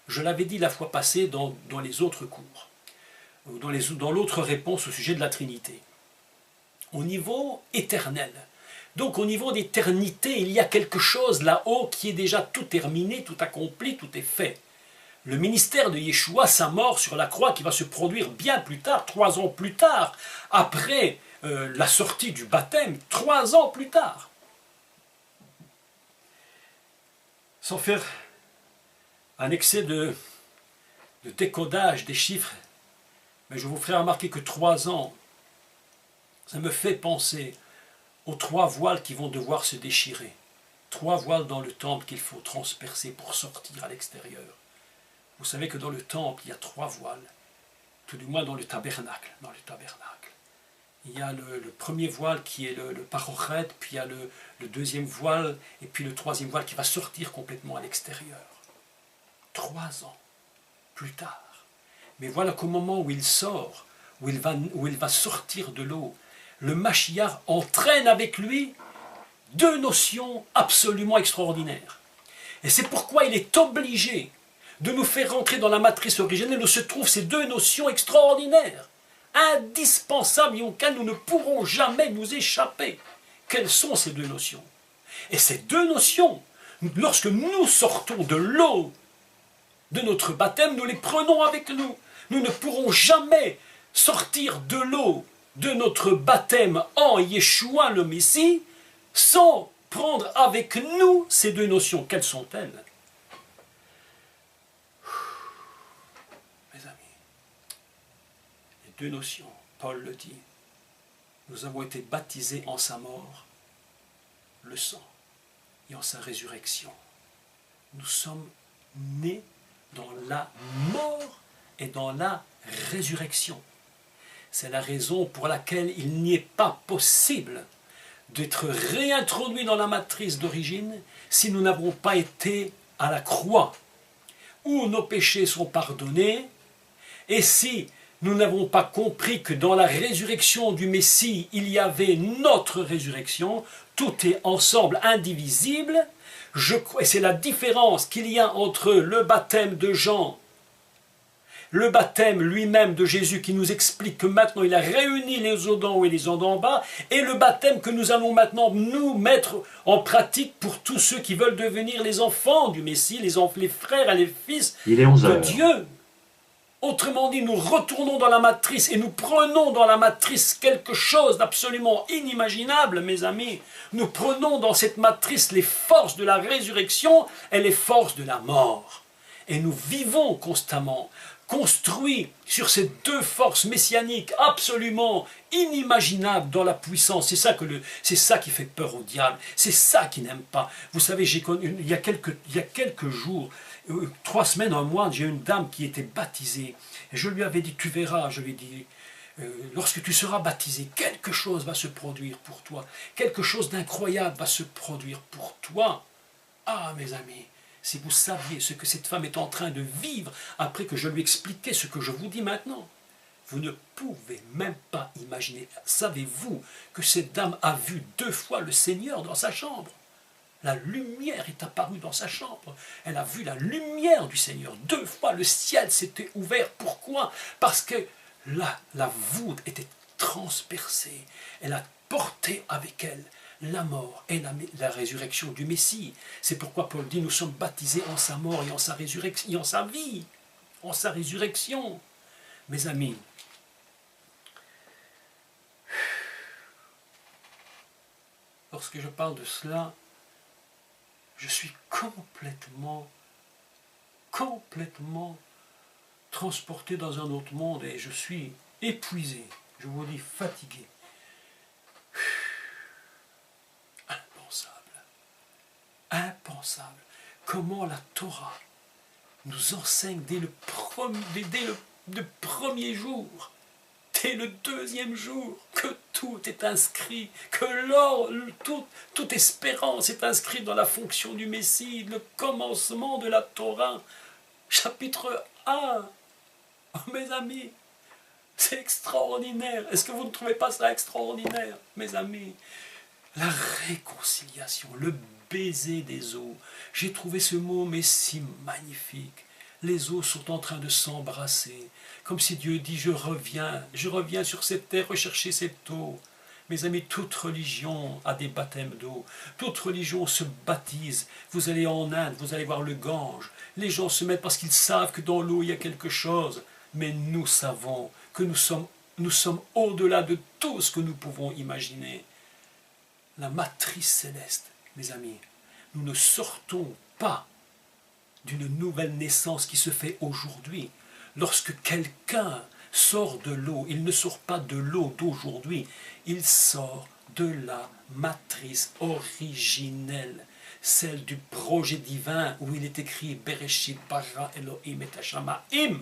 Je l'avais dit la fois passée dans les autres cours, dans l'autre réponse au sujet de la Trinité. Au niveau éternel. Donc au niveau d'éternité, il y a quelque chose là-haut qui est déjà tout terminé, tout accompli, tout est fait. Le ministère de Yeshua, sa mort sur la croix qui va se produire bien plus tard, 3 ans plus tard, après la sortie du baptême, 3 ans plus tard. Sans faire un excès de décodage des chiffres, mais je vous ferai remarquer que 3 ans, ça me fait penser aux 3 voiles qui vont devoir se déchirer. 3 voiles dans le temple qu'il faut transpercer pour sortir à l'extérieur. Vous savez que dans le temple, il y a 3 voiles, tout du moins dans le tabernacle. Il y a le premier voile qui est le parochet, puis il y a le deuxième voile, et puis le troisième voile qui va sortir complètement à l'extérieur. 3 ans plus tard. Mais voilà qu'au moment où il sort, où il va sortir de l'eau, le Mashiach entraîne avec lui 2 notions absolument extraordinaires. Et c'est pourquoi il est obligé de nous faire rentrer dans la matrice originelle où se trouvent ces 2 notions extraordinaires, indispensables et auxquelles nous ne pourrons jamais nous échapper. Quelles sont ces 2 notions? Et ces 2 notions, lorsque nous sortons de l'eau de notre baptême, nous les prenons avec nous. Nous ne pourrons jamais sortir de l'eau de notre baptême en Yeshua le Messie sans prendre avec nous ces 2 notions. Quelles sont-elles? Mes amis, les 2 notions, Paul le dit, nous avons été baptisés en sa mort, le sang, et en sa résurrection. Nous sommes nés dans la mort et dans la résurrection. C'est la raison pour laquelle il n'y est pas possible d'être réintroduit dans la matrice d'origine si nous n'avons pas été à la croix, où nos péchés sont pardonnés, et si nous n'avons pas compris que dans la résurrection du Messie, il y avait notre résurrection, tout est ensemble indivisible. Et c'est la différence qu'il y a entre le baptême de Jean, le baptême lui-même de Jésus qui nous explique que maintenant il a réuni les eaux d'en haut et les eaux d'en bas, et le baptême que nous allons maintenant nous mettre en pratique pour tous ceux qui veulent devenir les enfants du Messie, les frères et les fils de Dieu. Autrement dit, nous retournons dans la matrice et nous prenons dans la matrice quelque chose d'absolument inimaginable, mes amis. Nous prenons dans cette matrice les forces de la résurrection et les forces de la mort. Et nous vivons constamment, construits sur ces 2 forces messianiques absolument inimaginables dans la puissance. C'est ça qui fait peur au diable. C'est ça qu'il n'aime pas. Vous savez, il y a quelques jours, 3 semaines, un mois, j'ai une dame qui était baptisée. Et je lui avais dit, tu verras, je lui ai dit, lorsque tu seras baptisé, quelque chose va se produire pour toi. Quelque chose d'incroyable va se produire pour toi. Ah, mes amis, si vous saviez ce que cette femme est en train de vivre après que je lui expliquais ce que je vous dis maintenant, vous ne pouvez même pas imaginer. Savez-vous que cette dame a vu 2 fois le Seigneur dans sa chambre? La lumière est apparue dans sa chambre. Elle a vu la lumière du Seigneur. 2 fois le ciel s'était ouvert. Pourquoi? Parce que la voûte était transpercée. Elle a porté avec elle la mort et la résurrection du Messie. C'est pourquoi Paul dit, nous sommes baptisés en sa mort et en sa résurrection, et en sa vie, en sa résurrection. Mes amis, lorsque je parle de cela, je suis complètement transporté dans un autre monde et je suis épuisé, je vous dis fatigué. Impensable. Comment la Torah nous enseigne dès le premier jour, dès le 2e jour, que tout est inscrit, que toute espérance est inscrite dans la fonction du Messie, le commencement de la Torah, chapitre 1. Oh, mes amis, c'est extraordinaire. Est-ce que vous ne trouvez pas ça extraordinaire, mes amis? La réconciliation, le baiser des eaux. J'ai trouvé ce mot, mais si magnifique. Les eaux sont en train de s'embrasser, comme si Dieu dit, je reviens sur cette terre rechercher cette eau. Mes amis, toute religion a des baptêmes d'eau, toute religion se baptise. Vous allez en Inde, vous allez voir le Gange, les gens se mettent parce qu'ils savent que dans l'eau il y a quelque chose, mais nous savons que nous sommes au-delà de tout ce que nous pouvons imaginer. La matrice céleste, mes amis, nous ne sortons pas d'une nouvelle naissance qui se fait aujourd'hui. Lorsque quelqu'un sort de l'eau, il ne sort pas de l'eau d'aujourd'hui, il sort de la matrice originelle, celle du projet divin où il est écrit Bereshit bara Elohim et Hashamaim.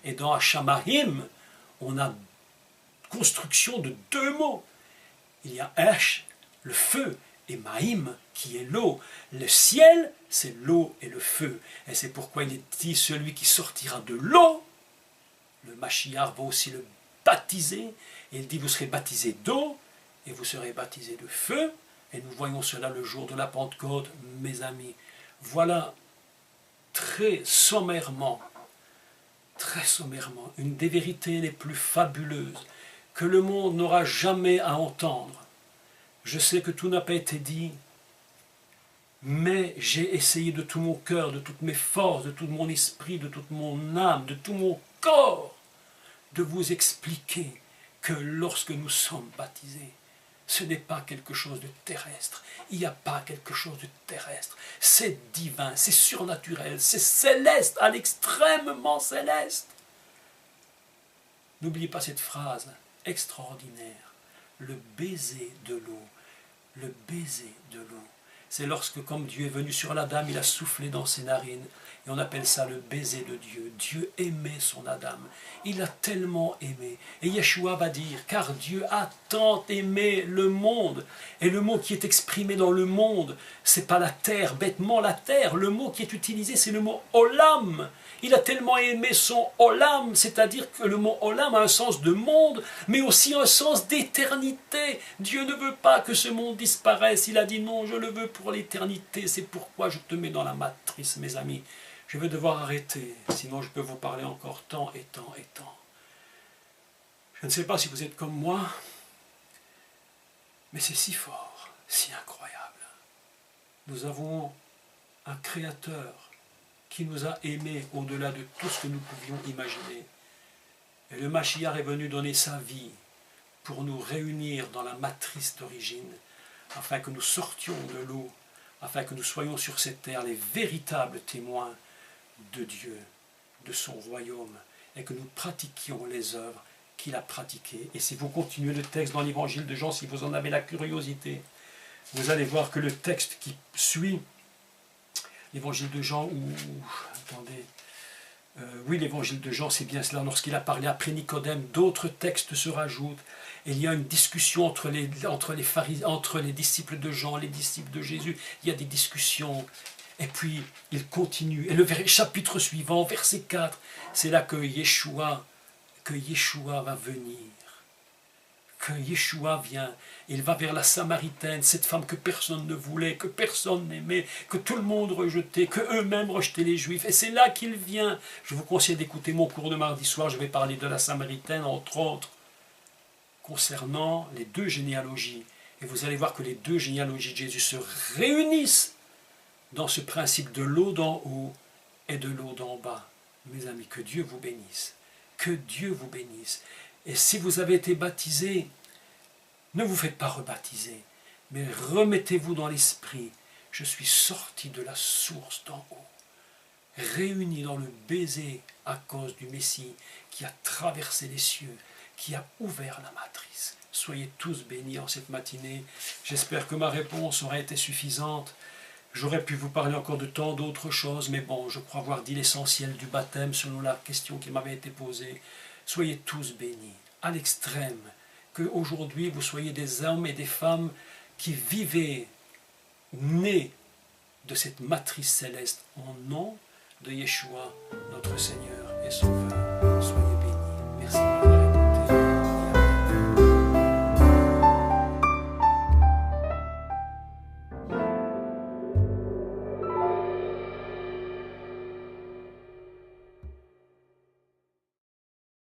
Et dans Hashamaim, on a construction de 2 mots. Il y a Esh, le feu, et Maïm, qui est l'eau. Le ciel, c'est l'eau et le feu. Et c'est pourquoi il est dit, celui qui sortira de l'eau, le Mashiach va aussi le baptiser. Et il dit, vous serez baptisés d'eau, et vous serez baptisés de feu. Et nous voyons cela le jour de la Pentecôte, mes amis. Voilà, très sommairement, une des vérités les plus fabuleuses que le monde n'aura jamais à entendre. Je sais que tout n'a pas été dit, mais j'ai essayé de tout mon cœur, de toutes mes forces, de tout mon esprit, de toute mon âme, de tout mon corps, de vous expliquer que lorsque nous sommes baptisés, ce n'est pas quelque chose de terrestre. Il n'y a pas quelque chose de terrestre. C'est divin, c'est surnaturel, c'est céleste, à l'extrêmement céleste. N'oubliez pas cette phrase extraordinaire. Le baiser de l'eau. Le baiser de l'eau. C'est lorsque, comme Dieu est venu sur l'Adam, il a soufflé dans ses narines. Et on appelle ça le baiser de Dieu. Dieu aimait son Adam. Il a tellement aimé. Et Yeshua va dire, car Dieu a tant aimé le monde. Et le mot qui est exprimé dans le monde, c'est pas la terre, bêtement la terre. Le mot qui est utilisé, c'est le mot olam. Il a tellement aimé son olam, c'est-à-dire que le mot olam a un sens de monde, mais aussi un sens d'éternité. Dieu ne veut pas que ce monde disparaisse. Il a dit non, je le veux pour l'éternité. C'est pourquoi je te mets dans la matrice, mes amis. Je vais devoir arrêter, sinon je peux vous parler encore tant et tant et tant. Je ne sais pas si vous êtes comme moi, mais c'est si fort, si incroyable. Nous avons un Créateur qui nous a aimés au-delà de tout ce que nous pouvions imaginer. Et le Mashiach est venu donner sa vie pour nous réunir dans la matrice d'origine, afin que nous sortions de l'eau, afin que nous soyons sur cette terre les véritables témoins de Dieu, de son royaume, et que nous pratiquions les œuvres qu'il a pratiquées. Et si vous continuez le texte dans l'évangile de Jean, si vous en avez la curiosité, vous allez voir que le texte qui suit l'évangile de Jean, oui, l'évangile de Jean, c'est bien cela, lorsqu'il a parlé après Nicodème, d'autres textes se rajoutent, et il y a une discussion entre les disciples de Jean, les disciples de Jésus, il y a des discussions. Et puis, il continue. Et le chapitre suivant, verset 4, c'est là que Yeshua va venir. que Yeshua vient, il va vers la Samaritaine, cette femme que personne ne voulait, que personne n'aimait, que tout le monde rejetait, que eux-mêmes rejetaient les Juifs. Et c'est là qu'il vient. Je vous conseille d'écouter mon cours de mardi soir, je vais parler de la Samaritaine, entre autres, concernant les deux généalogies. Et vous allez voir que les deux généalogies de Jésus se réunissent dans ce principe de l'eau d'en haut et de l'eau d'en bas. Mes amis, que Dieu vous bénisse. Que Dieu vous bénisse. Et si vous avez été baptisé, ne vous faites pas rebaptiser, mais remettez-vous dans l'esprit. Je suis sorti de la source d'en haut, réuni dans le baiser à cause du Messie qui a traversé les cieux, qui a ouvert la matrice. Soyez tous bénis en cette matinée. J'espère que ma réponse aura été suffisante. J'aurais pu vous parler encore de tant d'autres choses, mais bon, je crois avoir dit l'essentiel du baptême selon la question qui m'avait été posée. Soyez tous bénis, à l'extrême, qu'aujourd'hui vous soyez des hommes et des femmes qui vivez, nés de cette matrice céleste, en nom de Yeshua, notre Seigneur et Sauveur.